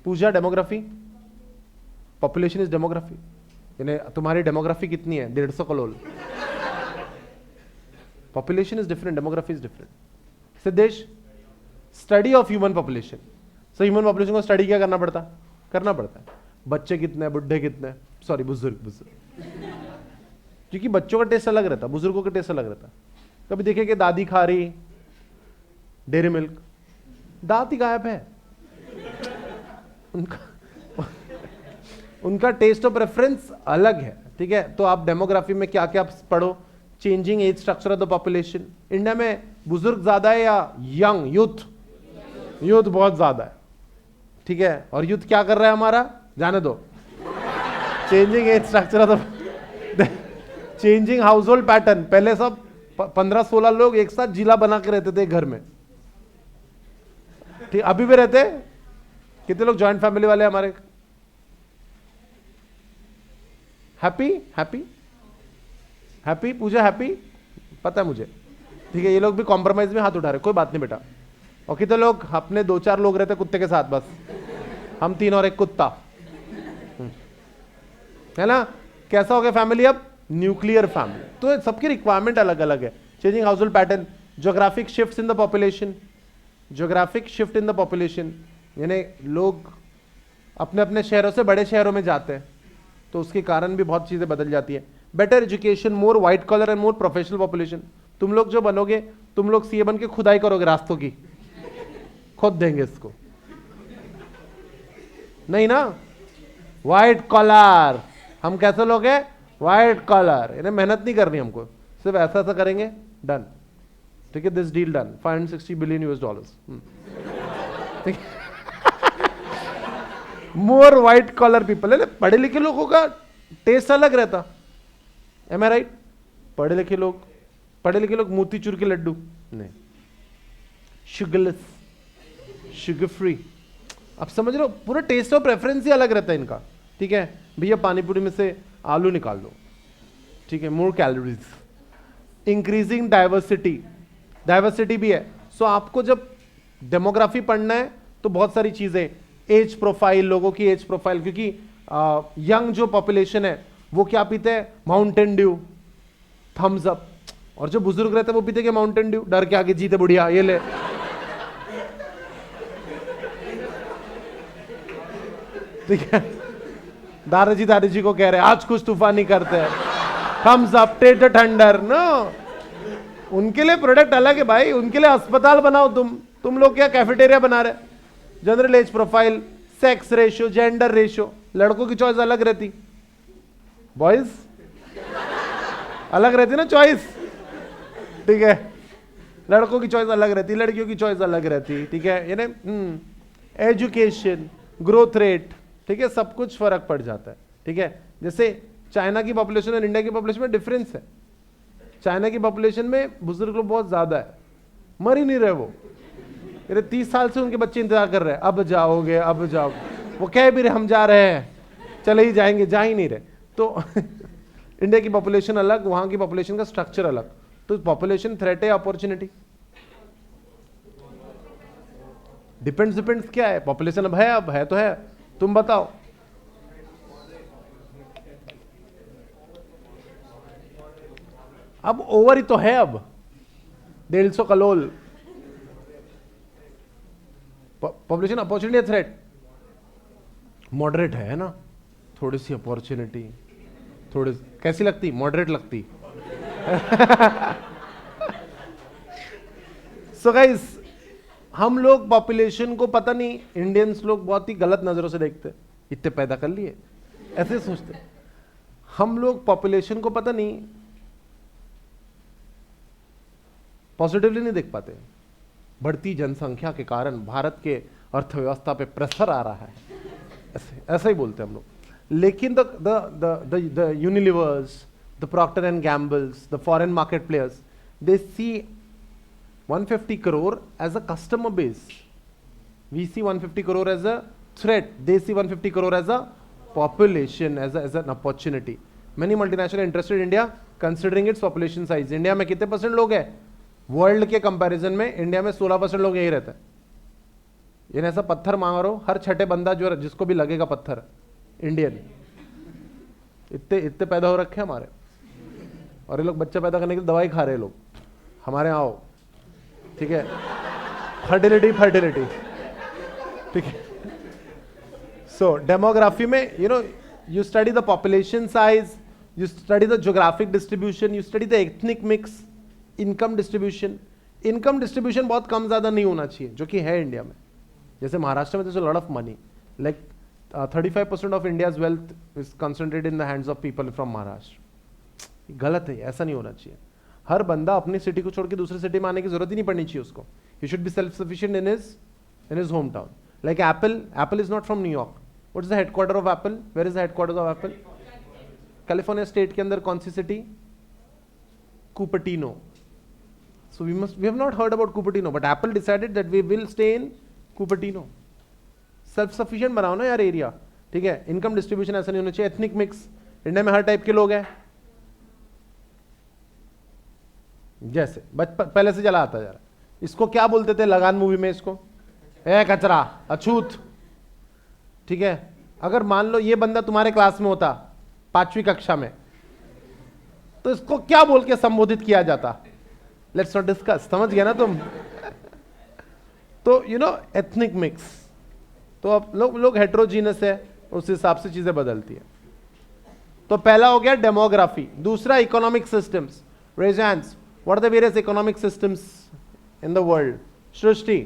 [SPEAKER 1] पूजा डेमोग्राफी, पॉपुलेशन इज डेमोग्राफी। यानी तुम्हारी डेमोग्राफी कितनी है? 150 crore. Population is different, demography is different. Siddhesh, study of human population. So human population को स्टडी क्या करना पड़ता है? बच्चे कितने हैं, बुढ़े कितने हैं, सॉरी बुजुर्ग। क्योंकि बच्चों का टेस्ट अलग रहता है, बुजुर्गों का टेस्ट अलग रहता है। कभी देखे कि दादी खा रही डेयरी मिल्क, दांत ही गायब है उनका टेस्ट और प्रेफरेंस अलग है, ठीक है। तो आप डेमोग्राफी में क्या क्या पढ़ो? Changing age structure of the population. India में बुजुर्ग ज्यादा है या यंग यूथ? यूथ बहुत ज्यादा है, ठीक है। और यूथ क्या कर रहा है हमारा? जाने दो। Changing age structure of the changing household pattern. पहले सब 15-16 लोग एक साथ जिला बना के रहते थे घर में, ठीक। अभी भी रहते? कितने लोग जॉइंट फैमिली वाले हमारे? हैप्पी हैप्पी हैप्पी पूजा हैप्पी, पता है मुझे, ठीक है। ये लोग भी कॉम्प्रोमाइज में हाथ उठा रहे, कोई बात नहीं बेटा। और कितने लोग अपने 2-4 लोग रहते कुत्ते के साथ, बस हम 3 और एक कुत्ता, है ना। कैसा हो गया फैमिली अब? Nuclear family. तो सबकी रिक्वायरमेंट अलग अलग है। Changing household pattern, geographic shift in the population. Geographic shift in the population यानी लोग अपने अपने शहरों से बड़े शहरों में जाते हैं, तो उसके कारण भी बहुत चीजें बदल जाती है। Better education, more white collar and more professional population. तुम लोग जो बनोगे, तुम लोग सीए बन के खुदाई करोगे रास्तों की, खुद देंगे इसको, नहीं ना। व्हाइट कॉलर, हम कैसे लोग हैं? व्हाइट कॉलर, यानी मेहनत नहीं करनी हमको, सिर्फ ऐसा ऐसा करेंगे, डन, ठीक है। This deal done, $560 billion US, ठीक है। मोर व्हाइट कॉलर पीपल, है ना। पढ़े लिखे लोगों का टेस्ट अलग रहता, एम आई राइट? पढ़े लिखे लोग मोतीचूर के लड्डू नहीं, शुगरलेस, शुगर फ्री। अब समझ रहे हो, पूरा टेस्ट और प्रेफरेंस ही अलग रहता है इनका, ठीक है। भैया पानीपुरी में से आलू निकाल दो, ठीक है, मोर कैलोरीज। इंक्रीजिंग डाइवर्सिटी भी है। सो आपको जब डेमोग्राफी पढ़ना है तो बहुत सारी चीजें, एज प्रोफाइल, लोगों की एज प्रोफाइल, क्योंकि यंग जो पॉपुलेशन है वो क्या पीते हैं? Mountain Dew, Thums Up. और जो बुजुर्ग रहते हैं वो पीते क्या? Mountain Dew. डर के आगे जीते बुढ़िया, ये ले। ठीक है, दादाजी को कह रहे हैं आज कुछ तूफानी करते हैं, थम्स अप, टेट थंडर। नो, उनके लिए प्रोडक्ट अलग है भाई, उनके लिए अस्पताल बनाओ। तुम लोग क्या कैफेटेरिया बना रहे? General age profile, sex ratio, gender ratio. लड़कों की चॉइस अलग रहती, बॉयज अलग रहती ना चॉइस, ठीक है। लड़कों की चॉइस अलग रहती, लड़कियों की चॉइस अलग रहती, ठीक है। यानी एजुकेशन, ग्रोथ रेट, ठीक है, सब कुछ फर्क पड़ जाता है, ठीक है। जैसे चाइना की पॉपुलेशन और इंडिया की पॉपुलेशन में डिफरेंस है। चाइना की पॉपुलेशन में बुजुर्ग लोग बहुत ज्यादा है, मर ही नहीं रहे वो। 30 साल से उनके बच्चे इंतजार कर रहे हैं, अब जाओगे, अब जाओ। वो कह भी रहे हम जा रहे हैं, चले ही जाएंगे, जा ही नहीं रहे। तो इंडिया की पॉपुलेशन अलग, वहां की पॉपुलेशन का स्ट्रक्चर अलग। तो पॉपुलेशन थ्रेट है, अपॉर्चुनिटी? डिपेंड्स क्या है? पॉपुलेशन अब है तो है, तुम बताओ। अब ओवर ही तो है, अब 150 crore. Population opportunity threat? Moderate है ना, थोड़ी सी अपॉर्चुनिटी, थोड़ी कैसी लगती, मॉडरेट लगती। सो गाइस, हम लोग पॉपुलेशन को पता नहीं, इंडियंस लोग बहुत ही गलत नजरों से देखते, इतने पैदा कर लिए ऐसे सोचते। हम लोग पॉपुलेशन को पता नहीं पॉजिटिवली नहीं देख पाते। बढ़ती जनसंख्या के कारण भारत के अर्थव्यवस्था पे प्रेशर आ रहा है, ऐसा ही बोलते हैं हम लोग। लेकिन the Unilevers, the Procter and Gambles, the foreign market players, they see 150 crore as a customer base. We see 150 crore as a threat. They see 150 crore as a population, as an opportunity. Many multinational interested in India considering its population size. India में कितने percent लोग हैं? World के comparison में India में 16% लोग यही रहते हैं। ये ऐसा पत्थर मांग रहा हो, हर छठे बंदा जो जिसको भी लगेगा पत्थर इंडियन, इतने पैदा हो रखे हमारे। और ये लोग बच्चा पैदा करने के लिए दवाई खा रहे हैं लोग, हमारे यहाँ आओ, ठीक है, फर्टिलिटी, ठीक है। सो डेमोग्राफी में you study the population size, you study the geographic distribution, you study the ethnic mix, income distribution बहुत कम ज्यादा नहीं होना चाहिए, जो कि है इंडिया में। जैसे महाराष्ट्र में there's a lot of money, like 35% of India's wealth is concentrated in the hands of people from Maharashtra. गलत है, ऐसा नहीं होना चाहिए। हर बंदा अपनी सिटी को छोड़ के दूसरी सिटी में आने की जरूरत ही नहीं पड़नी चाहिए उसको। He should be self sufficient in his home town. Like Apple is not from New York. What is the headquarter of Apple? Where is the headquarter of Apple? California state के अंदर कौन सी city? Cupertino. So we have not heard about Cupertino, but Apple decided that we will stay in Cupertino. Self sufficient बनाओ ना यार area, ठीक है। Income distribution ऐसा नहीं होना चाहिए। एथनिक मिक्स, इंडिया में हर टाइप के लोग हैं, जैसे पहले से चला आता जा रहा। इसको क्या बोलते थे लगान मूवी में? इसको ए कचरा, अछूत, ठीक है। अगर मान लो ये बंदा तुम्हारे क्लास में होता 5वीं कक्षा में, तो इसको क्या बोल के संबोधित किया जाता? Let's not discuss. समझ गया ना तुम? तो एथनिक मिक्स, तो अब लोग हेट्रोजीनस है, उस हिसाब से चीजें बदलती है। तो पहला हो गया डेमोग्राफी। दूसरा economic systems. Raise hands, what are the various economic systems in the world? Shrishti?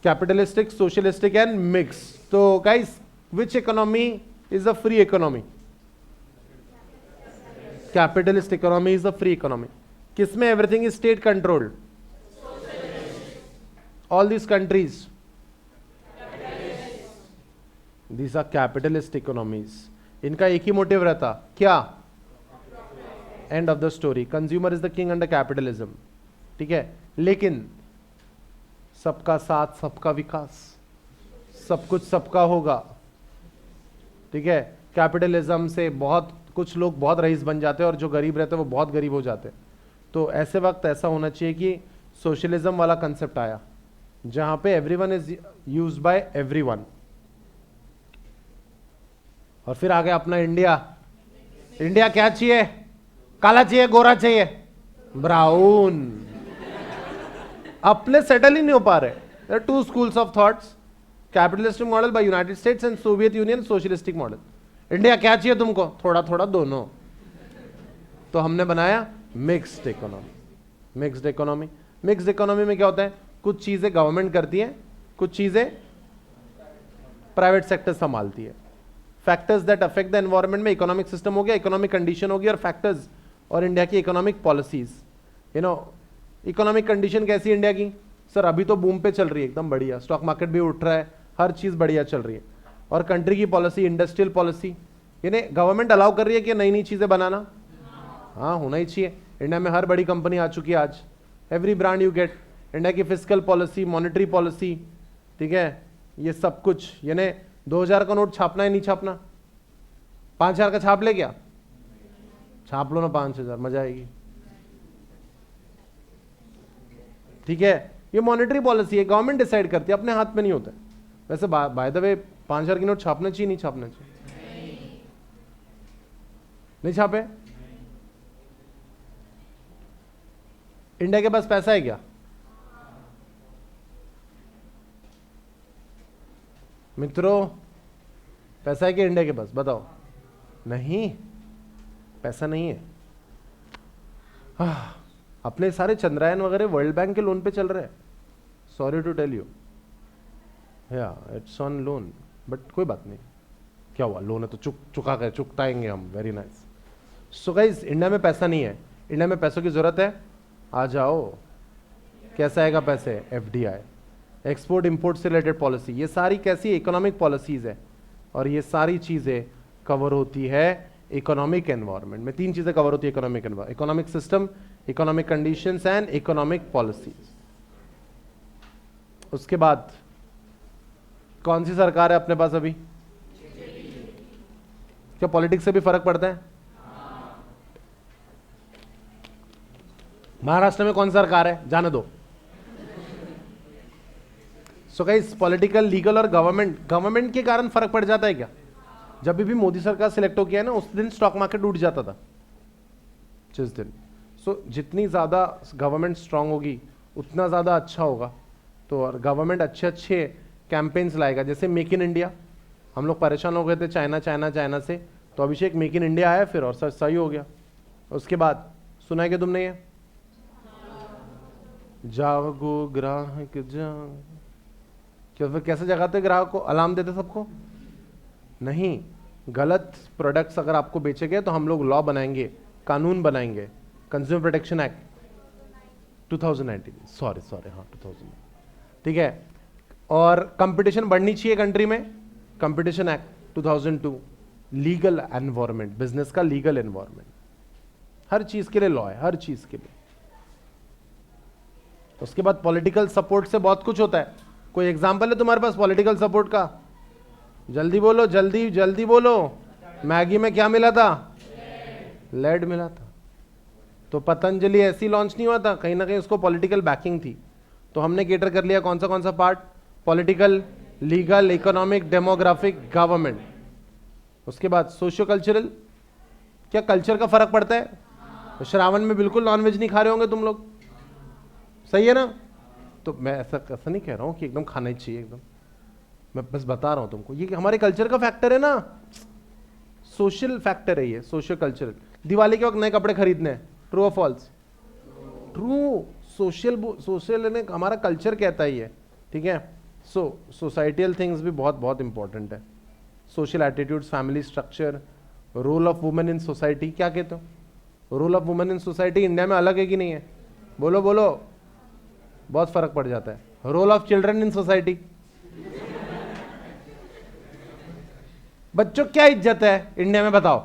[SPEAKER 1] Capitalistic, socialistic and mixed. So guys, which economy is a free economy? Capitalist economy is a free economy. किसमें everything is state controlled? All these countries, these are capitalist economies. इनका एक ही motive रहता, क्या? End of the story, consumer is the king under capitalism, ठीक है। लेकिन सबका साथ सबका विकास, सब कुछ सबका होगा, ठीक है। कैपिटलिज्म से बहुत कुछ लोग बहुत रईस बन जाते हैं और जो गरीब रहते हैं वो बहुत गरीब हो जाते हैं। तो ऐसे वक्त ऐसा होना चाहिए कि सोशलिज्म वाला कंसेप्ट आया, जहां पे everyone is used by everyone. और फिर आ गया अपना इंडिया। इंडिया क्या चाहिए? काला चाहिए, गोरा चाहिए, ब्राउन। अपने सेटल ही नहीं हो पा रहे। There are two schools of thoughts, capitalistic model by United States and Soviet Union socialistic model. India क्या चाहिए तुमको? थोड़ा थोड़ा दोनों। तो हमने बनाया mixed economy. Mixed economy, mixed economy में क्या होता है? कुछ चीजें गवर्नमेंट करती है, कुछ चीजें प्राइवेट सेक्टर संभालती है। Factors that affect the environment में इकोनॉमिक सिस्टम हो गया, इकोनॉमिक कंडीशन हो गई, और फैक्टर्स और इंडिया की इकोनॉमिक पॉलिसीज। इकोनॉमिक कंडीशन कैसी है इंडिया की? सर अभी तो बूम पे चल रही है, एकदम बढ़िया, स्टॉक मार्केट भी उठ रहा है, हर चीज बढ़िया चल रही है। और कंट्री की पॉलिसी, इंडस्ट्रियल पॉलिसी, यानी गवर्नमेंट अलाउ कर रही है कि नई नई चीजें बनाना। हाँ, होना ही चाहिए। इंडिया में हर बड़ी कंपनी आ चुकी है आज, every brand you get. India की फिजिकल पॉलिसी, मॉनेटरी पॉलिसी, ठीक है, ये सब कुछ। यानी 2000 का नोट छापना है नहीं छापना? 5000 का छाप ले क्या? छाप लो ना 5000, मजा आएगी, ठीक है। ये मॉनेटरी पॉलिसी है, गवर्नमेंट डिसाइड करती है, अपने हाथ में नहीं होता है। वैसे बाय द वे 5000 की नोट छापना चाहिए नहीं छापना चाहिए? नहीं छापे? इंडिया के पास पैसा है क्या? मित्रों, पैसा है कि इंडिया के पास? बताओ। नहीं, पैसा नहीं है। अपने सारे चंद्रयान वगैरह वर्ल्ड बैंक के लोन पे चल रहे हैं। सॉरी टू टेल यू, या इट्स ऑन लोन, बट कोई बात नहीं। क्या हुआ, लोन है तो चुकाएंगे हम। Very nice. So guys, India में पैसा नहीं है, इंडिया में पैसों की जरूरत है। आ जाओ। कैसा आएगा पैसे? एफडीआई, एक्सपोर्ट इंपोर्ट से रिलेटेड पॉलिसी। ये सारी कैसी इकोनॉमिक पॉलिसीज है, और ये सारी चीजें कवर होती है इकोनॉमिक एनवायरनमेंट में। 3 चीजें कवर होती है economic environment: economic system, economic conditions and economic policies. उसके बाद कौन सी सरकार है अपने पास अभी? क्या पॉलिटिक्स से भी फर्क पड़ता है? महाराष्ट्र में कौन सी सरकार है? जाने दो। सो गाइस, पॉलिटिकल, लीगल और गवर्नमेंट के कारण फर्क पड़ जाता है क्या? जब भी मोदी सरकार सिलेक्ट हो गया है ना, उस दिन स्टॉक मार्केट उठ जाता था, जिस दिन। सो जितनी ज्यादा गवर्नमेंट स्ट्रांग होगी उतना ज्यादा अच्छा होगा। तो गवर्नमेंट अच्छे अच्छे कैंपेन्स लाएगा, जैसे मेक इन इंडिया। हम लोग परेशान हो गए थे चाइना से, तो अभिषेक मेक इन इंडिया आया फिर, और सही हो गया। उसके बाद सुना है कि तुमने ये जागो ग्राहक जाग, क्या फिर कैसे जगाते ग्राहक को? अलार्म देते सबको? नहीं, गलत प्रोडक्ट्स अगर आपको बेचे गए तो हम लोग लॉ बनाएंगे, कानून बनाएंगे, कंज्यूमर प्रोटेक्शन एक्ट 2019, सॉरी हाँ 2000, ठीक है। और कंपटीशन बढ़नी चाहिए कंट्री में, competition act 2002, legal environment, business का लीगल एनवायरनमेंट, हर चीज के लिए लॉ है, हर चीज के लिए। उसके बाद पॉलिटिकल सपोर्ट से बहुत कुछ होता है। कोई एग्जांपल है तुम्हारे पास पॉलिटिकल सपोर्ट का? जल्दी बोलो, जल्दी बोलो। मैगी में क्या मिला था? लेड मिला था। तो पतंजलि ऐसी लॉन्च नहीं हुआ था, कहीं ना कहीं उसको पॉलिटिकल बैकिंग थी। तो हमने केटर कर लिया कौन सा part? Political, legal, economic, demographic, government. उसके बाद सोशियो कल्चरल। क्या कल्चर का फर्क पड़ता है? तो श्रावण में बिल्कुल नॉनवेज नहीं खा रहे होंगे तुम लोग, सही है ना? तो मैं ऐसा नहीं कह रहा हूं कि एकदम खाना ही चाहिए एकदम, मैं बस बता रहा हूं तुमको, ये हमारे कल्चर का फैक्टर है ना, सोशल फैक्टर है ये, सोशल कल्चरल। दिवाली के वक्त नए कपड़े खरीदने हैं, ट्रू और फॉल्स? ट्रू। सोशल ने हमारा कल्चर कहता ही है, ठीक है। सो सोसाइटियल थिंग्स भी बहुत बहुत इंपॉर्टेंट है। Social attitudes, family structure, role of women in society. क्या कहते हो? Role of women in society India में अलग है कि नहीं है? बोलो बोलो, बहुत फर्क पड़ जाता है। Role of children in society, बच्चों क्या इज्जत है इंडिया में बताओ?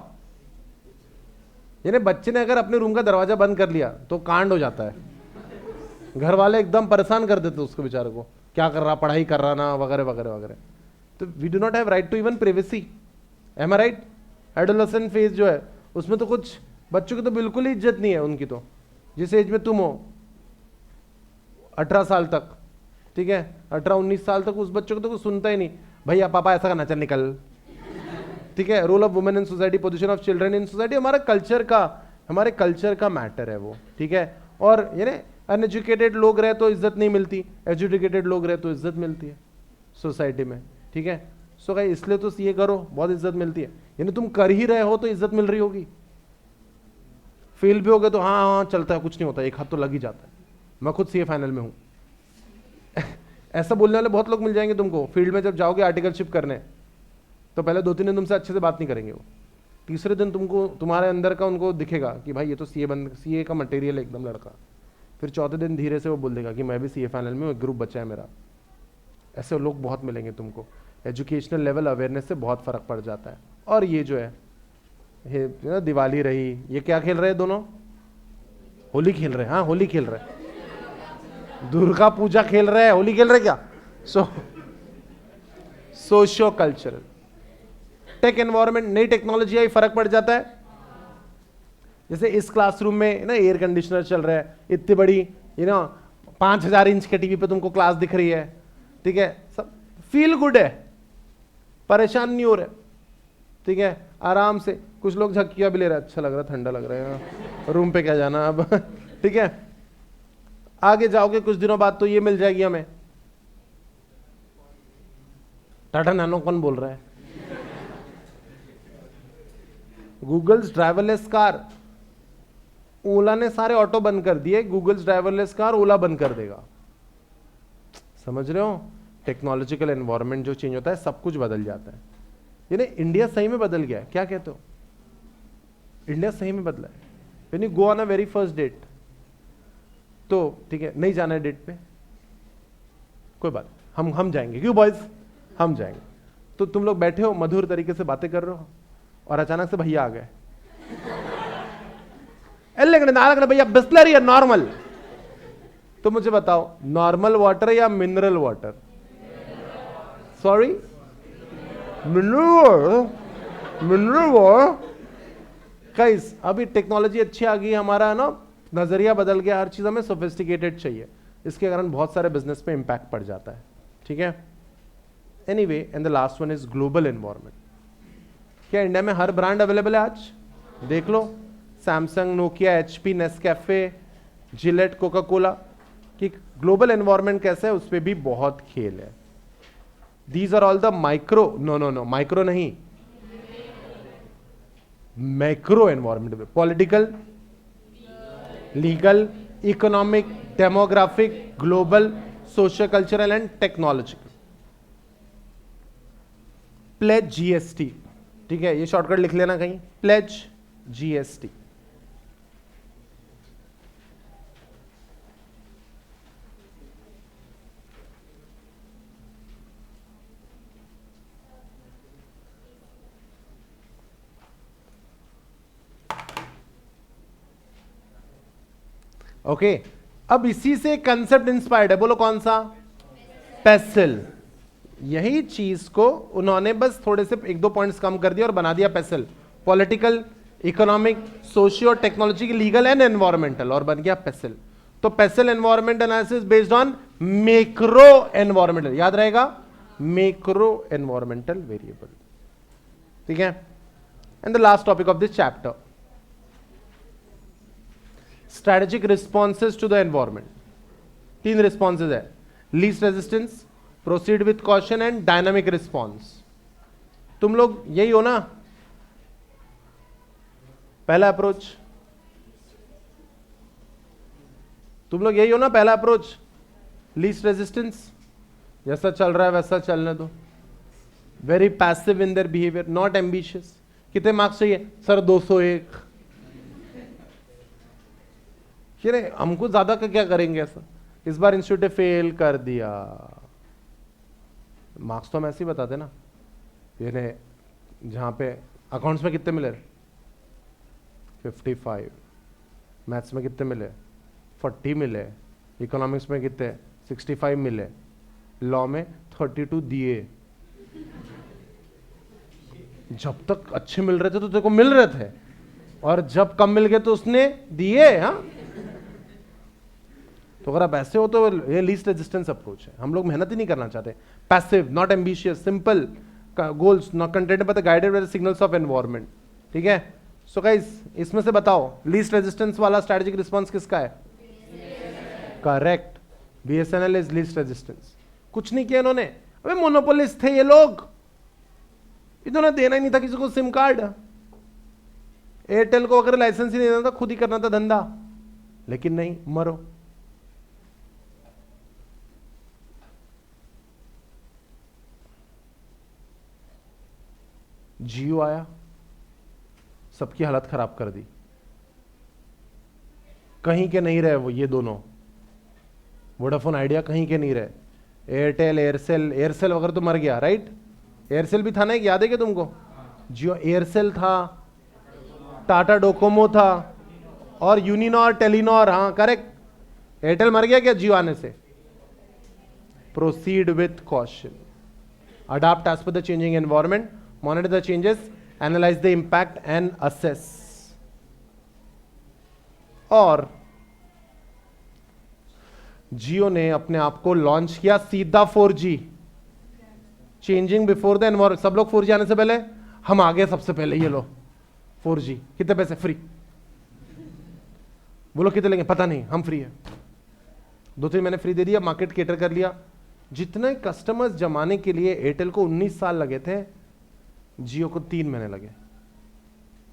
[SPEAKER 1] यानी बच्चे ने अगर अपने रूम का दरवाजा बंद कर लिया तो कांड हो जाता है, घर वाले एकदम परेशान कर देते उसको बेचारे को, क्या कर रहा, पढ़ाई कर रहा ना, वगैरह वगैरह वगैरह। तो we do not have right to even privacy, am I right? Adolescent phase जो है उसमें तो कुछ बच्चों की तो बिल्कुल ही इज्जत नहीं है उनकी। तो जिस एज में तुम हो 18 साल तक, ठीक है, 18-19 साल तक, उस बच्चों को तो कुछ सुनता ही नहीं, भैया पापा ऐसा करना, चल निकल, ठीक है। Role of women in society, position of children in society, हमारे कल्चर का मैटर है वो, ठीक है। और यानी अनएजुकेटेड लोग रहे तो इज्जत नहीं मिलती, एजुकेटेड लोग रहे तो इज्जत मिलती है सोसाइटी में, ठीक है। सो गाइस, इसलिए तो ये करो, बहुत इज्जत मिलती है। यानी तुम कर ही रहे हो तो इज्जत मिल रही होगी, फेल भी हो गए तो हाँ चलता है, कुछ नहीं होता, एक हाथ तो लग ही जाता है। मैं खुद सीए फाइनल में हूं ऐसा बोलने वाले बहुत लोग मिल जाएंगे तुमको। फील्ड में जब जाओगे आर्टिकलशिप करने, तो पहले 2-3 दिन तुमसे अच्छे से बात नहीं करेंगे वो, तीसरे दिन तुमको तुम्हारे अंदर का उनको दिखेगा कि भाई ये तो सीए का मटेरियल है एकदम लड़का। फिर चौथे दिन धीरे से वो बोल देगा कि मैं भी सीए फाइनल में हूं, एक ग्रुप बचा है मेरा। ऐसे लोग बहुत मिलेंगे तुमको। एजुकेशनल लेवल अवेयरनेस से बहुत फर्क पड़ जाता है। और ये जो है दिवाली रही, ये क्या खेल रहे हैं दोनों? होली खेल रहे हैं। हाँ, होली खेल रहे हैं, दुर्गा पूजा खेल रहे हैं, होली खेल रहे हैं क्या? सोशियो कल्चरल, टेक एनवायरनमेंट, नई टेक्नोलॉजी आई, फर्क पड़ जाता है। जैसे इस क्लासरूम में ना एयर कंडीशनर चल रहा है, इतनी बड़ी 5000 इंच के टीवी पे तुमको क्लास दिख रही है, ठीक है, सब फील गुड है, परेशान नहीं हो रहे, ठीक है, आराम से। कुछ लोग झक्किया भी ले रहे हैं, अच्छा लग रहा है, ठंडा लग रहा है, रूम पे क्या जाना अब ठीक है। आगे जाओगे कुछ दिनों बाद तो ये मिल जाएगी हमें, टाटा नैनो कौन बोल रहा है? गूगल्स ड्राइवरलेस कार, ओला ने सारे ऑटो बंद कर दिए, गूगल्स ड्राइवरलेस कार ओला बंद कर देगा। समझ रहे हो? टेक्नोलॉजिकल एनवायरनमेंट जो चेंज होता है सब कुछ बदल जाता है। यानी इंडिया सही में बदल गया है, क्या कहते हो? इंडिया सही में बदला है। यानी go on a very first date, तो ठीक है, नहीं जाना है डेट पे, कोई बात, हम जाएंगे, क्यों बॉयज, हम जाएंगे। तो तुम लोग बैठे हो मधुर तरीके से बातें कर रहे हो और अचानक से भैया आ गए, भैया बिस्लरी है नॉर्मल। तो मुझे बताओ, नॉर्मल वाटर या mineral water? Sorry, mineral water. Guys अभी टेक्नोलॉजी अच्छी आ गई, हमारा ना नजरिया बदल गया, हर चीज हमें सोफिस्टिकेटेड चाहिए, इसके कारण बहुत सारे बिजनेस पे इंपैक्ट पड़ जाता है। ठीक है, anyway, and the last one is global environment. क्या इंडिया में हर ब्रांड अवेलेबल है आज? देख लो, Samsung, Nokia, HP, Nescafe, Gillette, Coca Cola. कि ग्लोबल एनवायरनमेंट कैसा है उस पर भी बहुत खेल है। These are all the micro, no micro नहीं, macro environment, political, legal, economic, demographic, global, social cultural and technological. प्लेज जीएसटी, ठीक है, ये शॉर्टकट लिख लेना कहीं, प्लेज जीएसटी। ओके, अब इसी से कंसेप्ट इंस्पायर्ड है, बोलो कौन सा? पेसल। यही चीज को उन्होंने बस थोड़े से एक दो पॉइंट्स कम कर दिया और बना दिया pestle, political, economic, socio technology, legal and environmental, और बन गया पेसल। तो pestle environment analysis based on macro environmental, याद रहेगा, मैक्रो एनवायरमेंटल वेरिएबल। ठीक है, and the last topic of this chapter, strategic responses to the environment. 3 responses है, least resistance, proceed with caution and dynamic response. तुम लोग यही हो ना? पहला अप्रोच, तुम लोग यही हो ना? पहला अप्रोच लीस्ट रेजिस्टेंस, जैसा चल रहा है वैसा चलने दो, very passive in their behaviour, not ambitious. कितने मार्क्स चाहिए सर? 201। अरे हमको ज्यादा का क्या करेंगे ऐसा, इस बार इंस्टीट्यूट ने फेल कर दिया, मार्क्स तो हम ऐसे ही बताते ना। ये जहां पे अकाउंट्स में कितने मिले? 55। मैथ्स में कितने मिले? 40 मिले। इकोनॉमिक्स में कितने? 65 मिले। लॉ में 32 दिए। जब तक अच्छे मिल रहे थे तो तेरे को मिल रहे थे, और जब कम मिल गए तो उसने दिए। हाँ, तो अगर आप ऐसे हो तो ये लीस्ट रेजिस्टेंस अप्रोच है। हम लोग मेहनत ही नहीं करना चाहते, passive, not ambitious, simple goals, not contented by the guided by the signals of environment. ठीक है, सो गाइस इसमें से बताओ लीस्ट रेजिस्टेंस वाला स्ट्रेटेजिक रिस्पांस किसका है? Correct, BSNL is least resistance. कुछ नहीं किया इन्होंने, अबे मोनोपोलिस्ट थे ये लोग, इन्होंने देना ही नहीं था किसी को सिम कार्ड। एयरटेल को अगर लाइसेंस ही नहीं देना था, खुद ही करना था धंधा, लेकिन नहीं, मरो। जियो आया, सबकी हालत खराब कर दी, कहीं के नहीं रहे वो, ये दोनों वोडाफोन आइडिया कहीं के नहीं रहे। एयरटेल, एयरसेल, एयरसेल वगैरह तो मर गया, राइट? एयरसेल भी था ना, एक याद है क्या तुमको? जियो, एयरसेल था, टाटा डोकोमो था, और यूनिनॉर, टेलीनॉर, हाँ करेक्ट। एयरटेल मर गया क्या जियो आने से? Proceed with caution, adopt as per the changing environment, monitor the changes, analyze the impact and assess। और जियो ने अपने आप को लॉन्च किया सीधा 4G, changing before the environment. सब लोग 4G आने से पहले, हम आ गए सबसे पहले, ये लो 4G, कितने पैसे? फ्री। बोलो कितने लेंगे? पता नहीं, हम फ्री है। 2-3 महीने फ्री दे दिया, मार्केट केटर कर लिया, जितने कस्टमर्स जमाने के लिए एयरटेल को 19 साल लगे थे, जियो को 3 महीने लगे।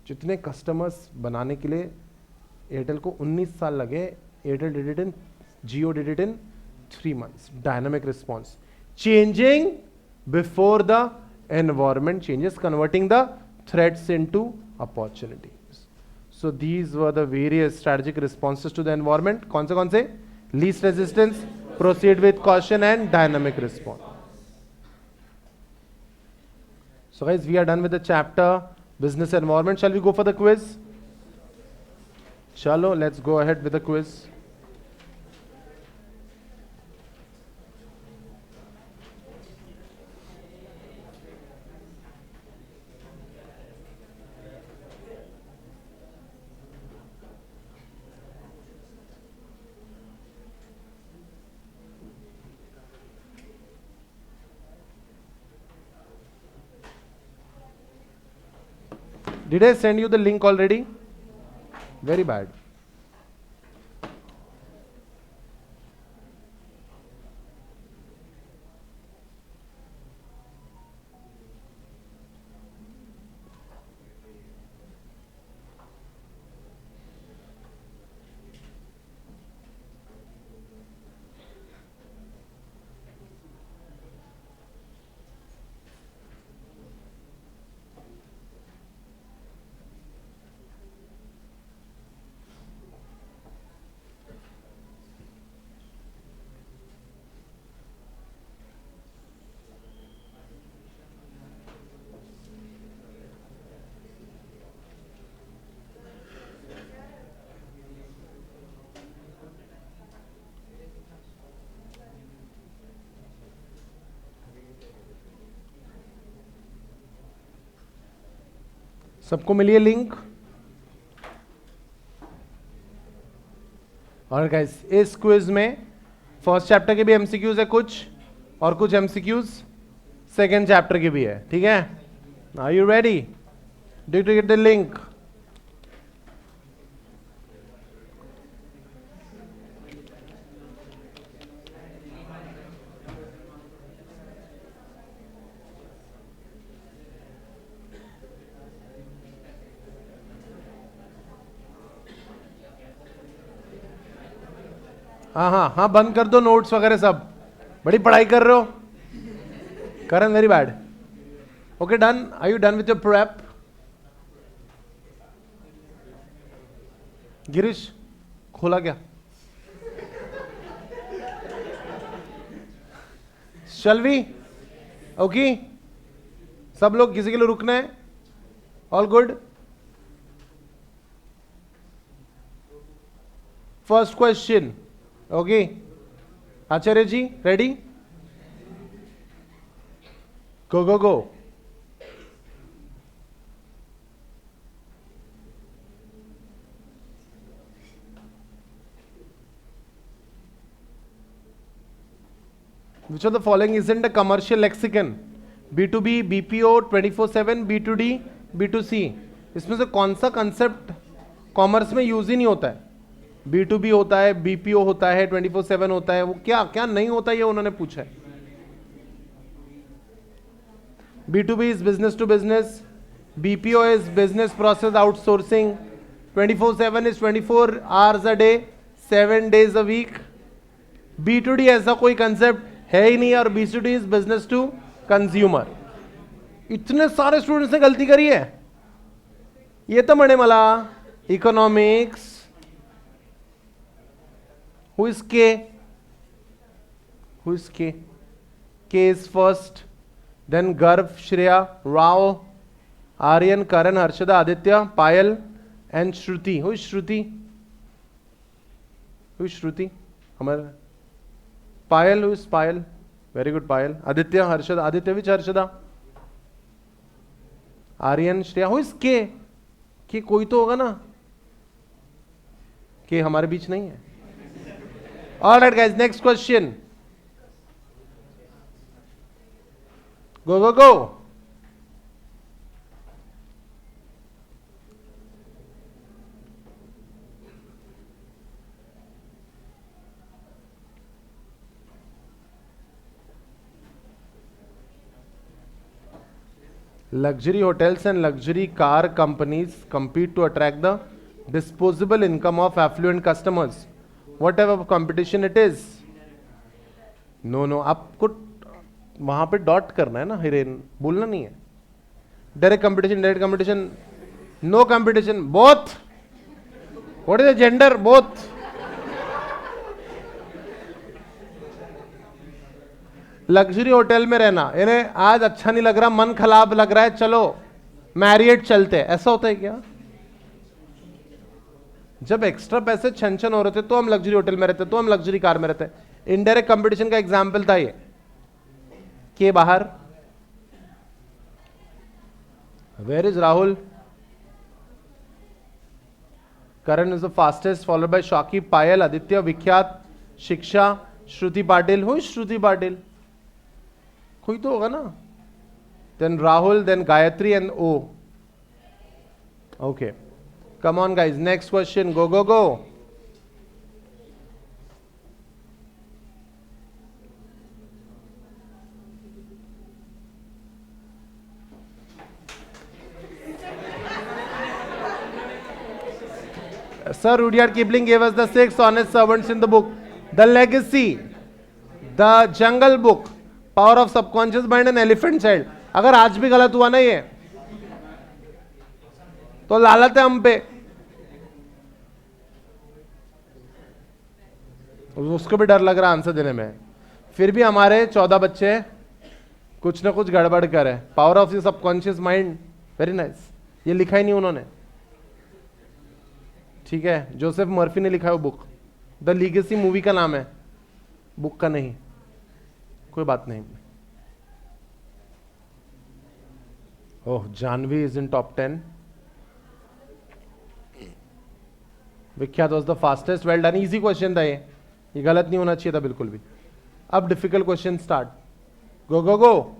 [SPEAKER 1] जितने कस्टमर्स बनाने के लिए एयरटेल को 19 साल लगे, Airtel did it in, Jio did it in 3 months. Dynamic response, changing before the environment changes, converting the threats into opportunities. So these were the various strategic responses to the environment. कौन से? Least resistance, proceed with caution, and dynamic response. So guys, we are done with the chapter business environment. Shall we go for the quiz? Chalo, let's go ahead with the quiz. Did I send you the link already? Very bad. सबको मिली है link? और guys, इस quiz में first chapter के भी MCQs है कुछ, और कुछ एमसीक्यूज सेकेंड चैप्टर के भी है, ठीक है? Are you ready? Do you get the link? हाँ हाँ हाँ, बंद कर दो नोट्स वगैरह सब, बड़ी पढ़ाई कर रहे हो। Karan, very bad. Okay, done. Are you done with your prep? Girish, खोला क्या? शल वी? ओके, सब लोग, किसी के लिए रुकना है? All good? First question, okay. Acharya ji, ready? Go go go. Which of the following isn't a commercial lexicon? B2B, BPO, 24/7, B2D, B2C. इसमें से कौन सा कंसेप्ट कॉमर्स में यूज ही नहीं होता है? B2B होता है, BPO होता है, 24/7 होता है, वो क्या क्या नहीं होता, ये उन्होंने पूछा है। B2B is business to business, BPO is business process outsourcing, 24/7 is 24 hours a day, 7 days a week. B2D ऐसा कोई कंसेप्ट है ही नहीं, और B2D is business to consumer. इतने सारे स्टूडेंट्स ने गलती करी है। ये तो मणे मला economics. Who is K? Who is K? K is first. Then Garv, Shreya, Rao, Aryan, Karan, Harshada, Aditya, Payal, and Shruti. Who is Shruti? Who is Shruti? हमारा Payal. Who is Payal? Very good, Payal. Aditya, Harshada. Aditya, which Harshada? Aryan, Shreya. Who is K? K कोई तो होगा ना? K हमारे बीच नहीं है। All right, guys. Next question. Go, go, go. Luxury hotels and luxury car companies compete to attract the disposable income of affluent customers. Whatever competition it is. No, no, आपको वहां पे डॉट करना है ना, हिरेन बोलना नहीं है. Direct competition, no competition, both. What is the gender? Both. Luxury hotel में रहना, इन्हें आज अच्छा नहीं लग रहा, मन खराब लग रहा है, चलो मैरियट चलते हैं, ऐसा होता है क्या? जब एक्स्ट्रा पैसे छन हो रहे थे तो हम लग्जरी होटल में रहते, तो हम लग्जरी कार में रहते. इनडायरेक्ट कंपटीशन का एग्जाम्पल था ये के बाहर. Where is Rahul? Karan is the fastest, followed by Shauki, Payal, Aditya, Vikhyat, Shiksha, Shruti Patil. Who is Shruti Patil? कोई तो होगा ना. Then Rahul, then Gayatri and O. Okay, come on guys, next question. Go go go. Sir Rudyard Kipling gave us the 6 honest servants in the book. The Legacy, The Jungle Book, Power of Subconscious Mind and Elephant Child. अगर आज भी गलत हुआ ना ये, तो लालत है हम पे. उसको भी डर लग रहा आंसर देने में. फिर भी हमारे 14 बच्चे कुछ ना कुछ गड़बड़ करे. Power of the subconscious mind, very nice. ये लिखा ही नहीं उन्होंने, ठीक है. जोसेफ मर्फी ने लिखा है वो बुक. द लीगेसी मूवी का नाम है, बुक का नहीं. कोई बात नहीं. ओह, जानवी इज इन टॉप 10. विख्यात was the fastest. Well done. Easy question था ये गलत नहीं होना चाहिए था बिल्कुल भी. अब difficult question start. Go go go.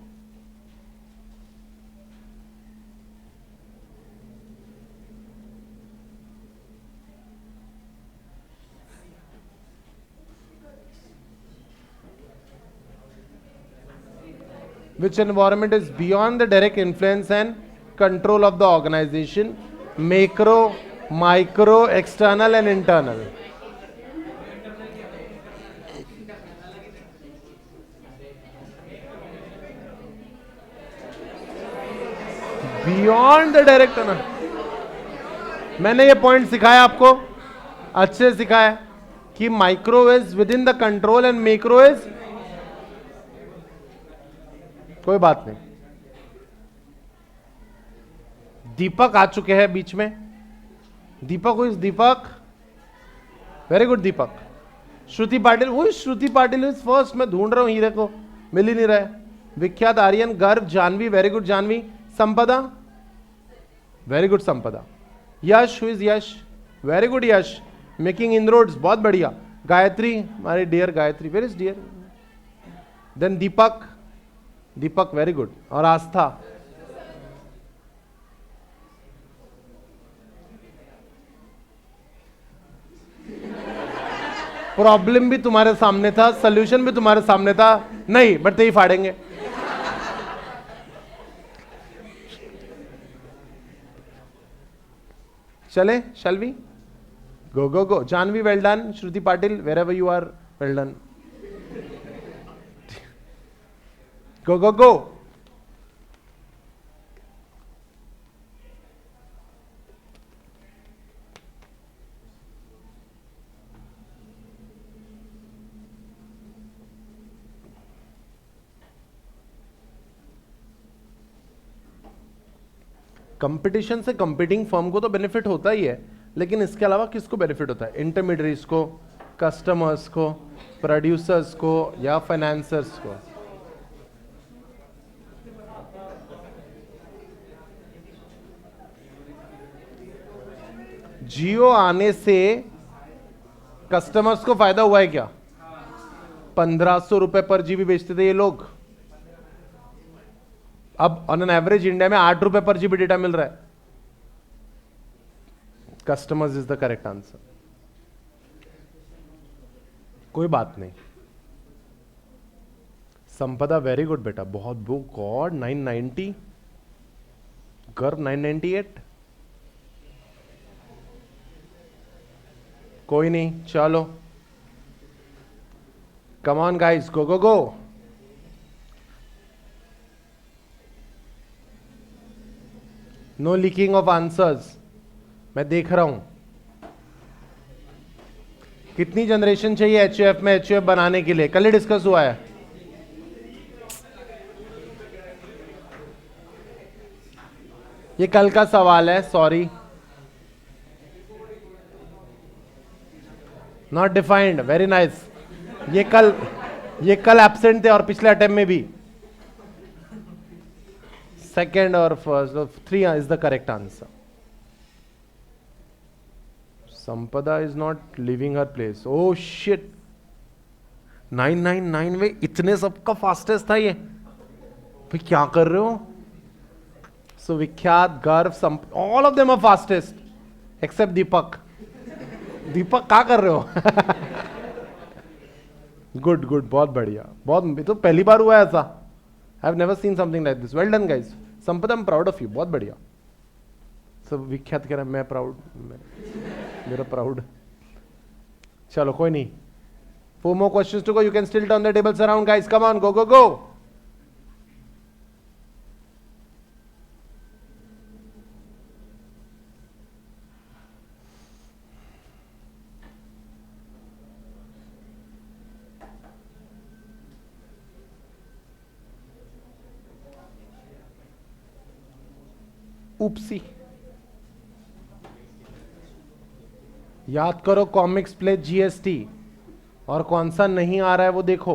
[SPEAKER 1] Which environment is beyond the direct influence and control of the organization? Macro, micro, external and internal. Beyond the direct. मैंने ये पॉइंट सिखाया आपको, अच्छे से सिखाया कि micro is within the control and macro is. कोई बात नहीं. दीपक आ चुके हैं बीच में. Deepak, who is Deepak? Very good Deepak. Shruti Patil, who is Shruti Patil? Is first. मैं ढूंढ रहा हूं हीरे को, मिल ही नहीं रहा है. विख्यात, आर्यन, गर्व, जानवी, वेरी गुड जानवी. संपदा, very good Sampada. Yash, who is Yash? Very good Yash. Making inroads, बहुत बढ़िया. गायत्री, हमारी dear Gayatri, where is dear. Then Deepak, Deepak very good. और आस्था, प्रॉब्लम भी तुम्हारे सामने था, सॉल्यूशन भी तुम्हारे सामने था. नहीं, बट ही फाड़ेंगे. चले, shall we go go go. Janhvi, well done. Shruti Patil, wherever you are, well done. Go, go, go. Competition से कंपीटिंग फर्म को तो बेनिफिट होता ही है, लेकिन इसके अलावा किसको बेनिफिट होता है? इंटरमीडिएट्स को, कस्टमर्स को, प्रोड्यूसर्स को या फाइनेंसर्स को. जियो आने से कस्टमर्स को फायदा हुआ है क्या? 1500 रुपए पर जीबी बेचते थे ये लोग, अब ऑन एन एवरेज इंडिया में 8 रुपए पर जीबी डेटा मिल रहा है. Customers is the correct answer. कोई बात नहीं. संपदा, वेरी गुड बेटा, बहुत. गॉड 990. गर्व 998। कोई नहीं, चलो come on guys, go go go. No leaking of answers, मैं देख रहा हूं। कितनी जनरेशन चाहिए एचयूएफ में एचयूएफ बनाने के लिए? कल ही डिस्कस हुआ है। ये कल का सवाल है, sorry, not defined. Very nice. ये कल एब्सेंट थे और पिछले अटेम्प्ट में भी। सेकेंड और first, 3 is the correct answer. Sampada is not living her place. Oh shit, 999 में इतने सबका फास्टेस्ट था ये। भाई क्या कर रहे हो? So Vikhyat, Garv, all of them are fastest except Deepak. Deepak क्या कर रहे हो? गुड गुड, बहुत बढ़िया, बहुत। तो पहली बार हुआ ऐसा। I have never seen something like this. Well done guys. Sampada, I am proud of you, बहुत बढ़िया। सब विख्यात कह रहा है मैं प्राउड, मेरा प्राउड। चलो कोई नहीं, 4 more questions to go. You can still turn the tables around guys, come on, go go go. उपसी, याद करो कॉमिक्स प्ले जीएसटी, और कौन सा नहीं आ रहा है वो देखो।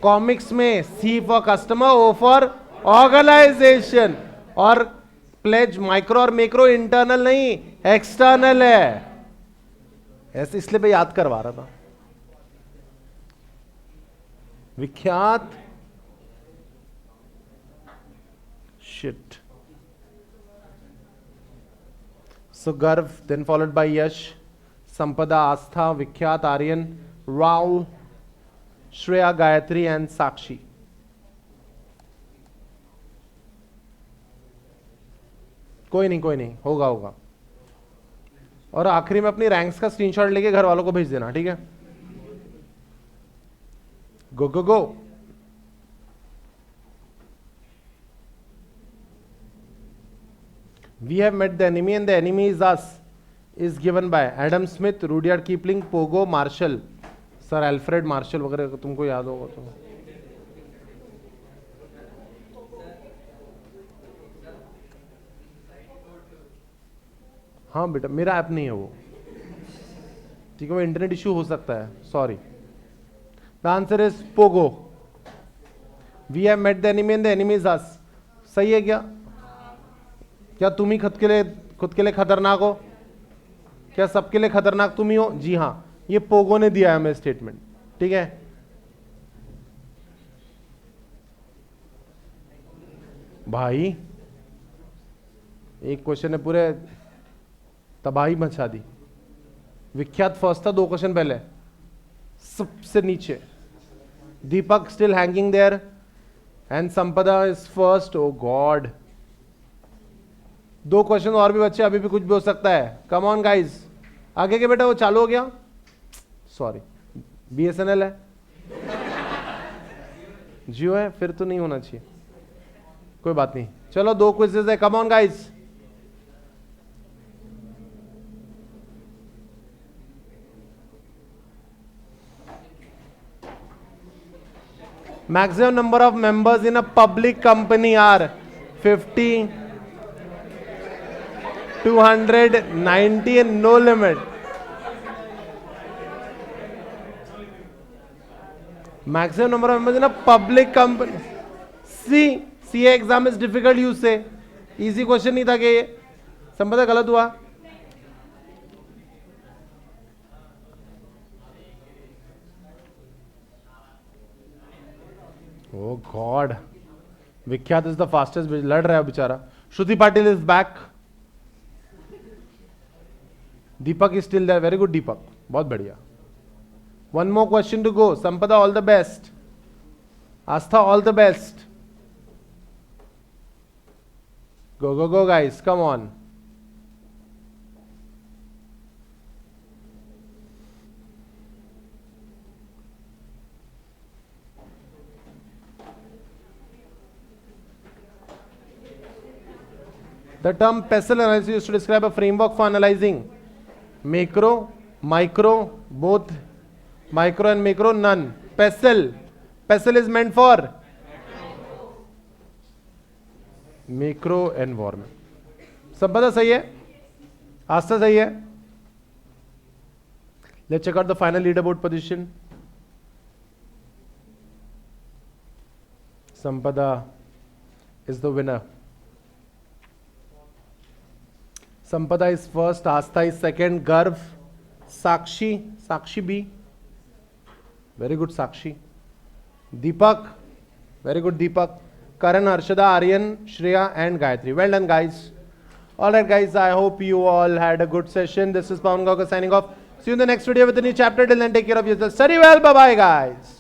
[SPEAKER 1] कॉमिक्स में C for customer, O for organization, और प्लेज माइक्रो और मैक्रो इंटरनल नहीं एक्सटर्नल है। ऐसे इसलिए मैं याद करवा रहा था। Vikhyat, shit. So Garv, then followed by Yash, Sampada, Astha, Vikhyat, Aryan, Rao, Shreya, Gayatri and Sakshi. कोई नहीं, होगा होगा। और आखिरी में अपनी रैंक्स का स्क्रीनशॉट लेके घर वालों को भेज देना, ठीक है? गो go go. We have met the enemy and the enemy is us is given by Adam Smith, Rudyard Kipling, Pogo, Marshall, Sir Alfred Marshall वगैरह, तुमको याद होगा तो। हाँ बेटा, मेरा ऐप नहीं है वो, ठीक है? वो इंटरनेट इश्यू हो सकता है, sorry. The answer is Pogo. We have met the enemy and the enemy is us. सही है क्या? क्या तुम ही खुद के लिए खतरनाक हो? क्या सबके लिए खतरनाक तुम ही हो? जी हाँ, ये पोगो ने दिया है हमें स्टेटमेंट, ठीक है? भाई एक क्वेश्चन ने पूरे तबाही मचा दी। विख्यात फर्स्ट था 2 क्वेश्चन पहले, सबसे नीचे। Deepak still hanging there and Sampada is first. Oh God, 2 question और भी बच्चे, अभी भी कुछ भी हो सकता है। कम ऑन गाइज, आगे के बेटा वो चालू हो गया, सॉरी बीएसएनएल है, जियो है, फिर तो नहीं होना चाहिए, कोई बात नहीं। चलो 2 क्विज़ेस है, come on guys. Maximum number of members in a public company are 50, 290 and no limit. Maximum number of members in a public company. CA exam is difficult, you say. Easy question नहीं था कि ये संपदा गलत हुआ। Oh God, विख्यात is the fastest, लड़ रहा है बेचारा। Shruti Patil is back. Deepak is still there, very good Deepak, बहुत बढ़िया। One more question to go. Sampada, all the best. Astha, all the best. Go, go, go, guys. Come on. The term PESTLE analysis is used to describe a framework for analyzing macro, micro, both micro and macro, none. PESTLE. PESTLE is meant for macro environment. Sampada sahi hai? Asta sahi hai? Let's check out the final leaderboard position. Sampada is the winner. Sampada is first, Astha is second, Garv, Sakshi B. Very good Sakshi. Deepak, very good Deepak. Karan, Harshada, Aryan, Shreya and Gayatri. Well done, guys. Alright, guys, I hope you all had a good session. This is Pawan Gaukar signing off. See you in the next video with a new chapter. Till then, take care of yourself. Study well. Bye-bye, guys.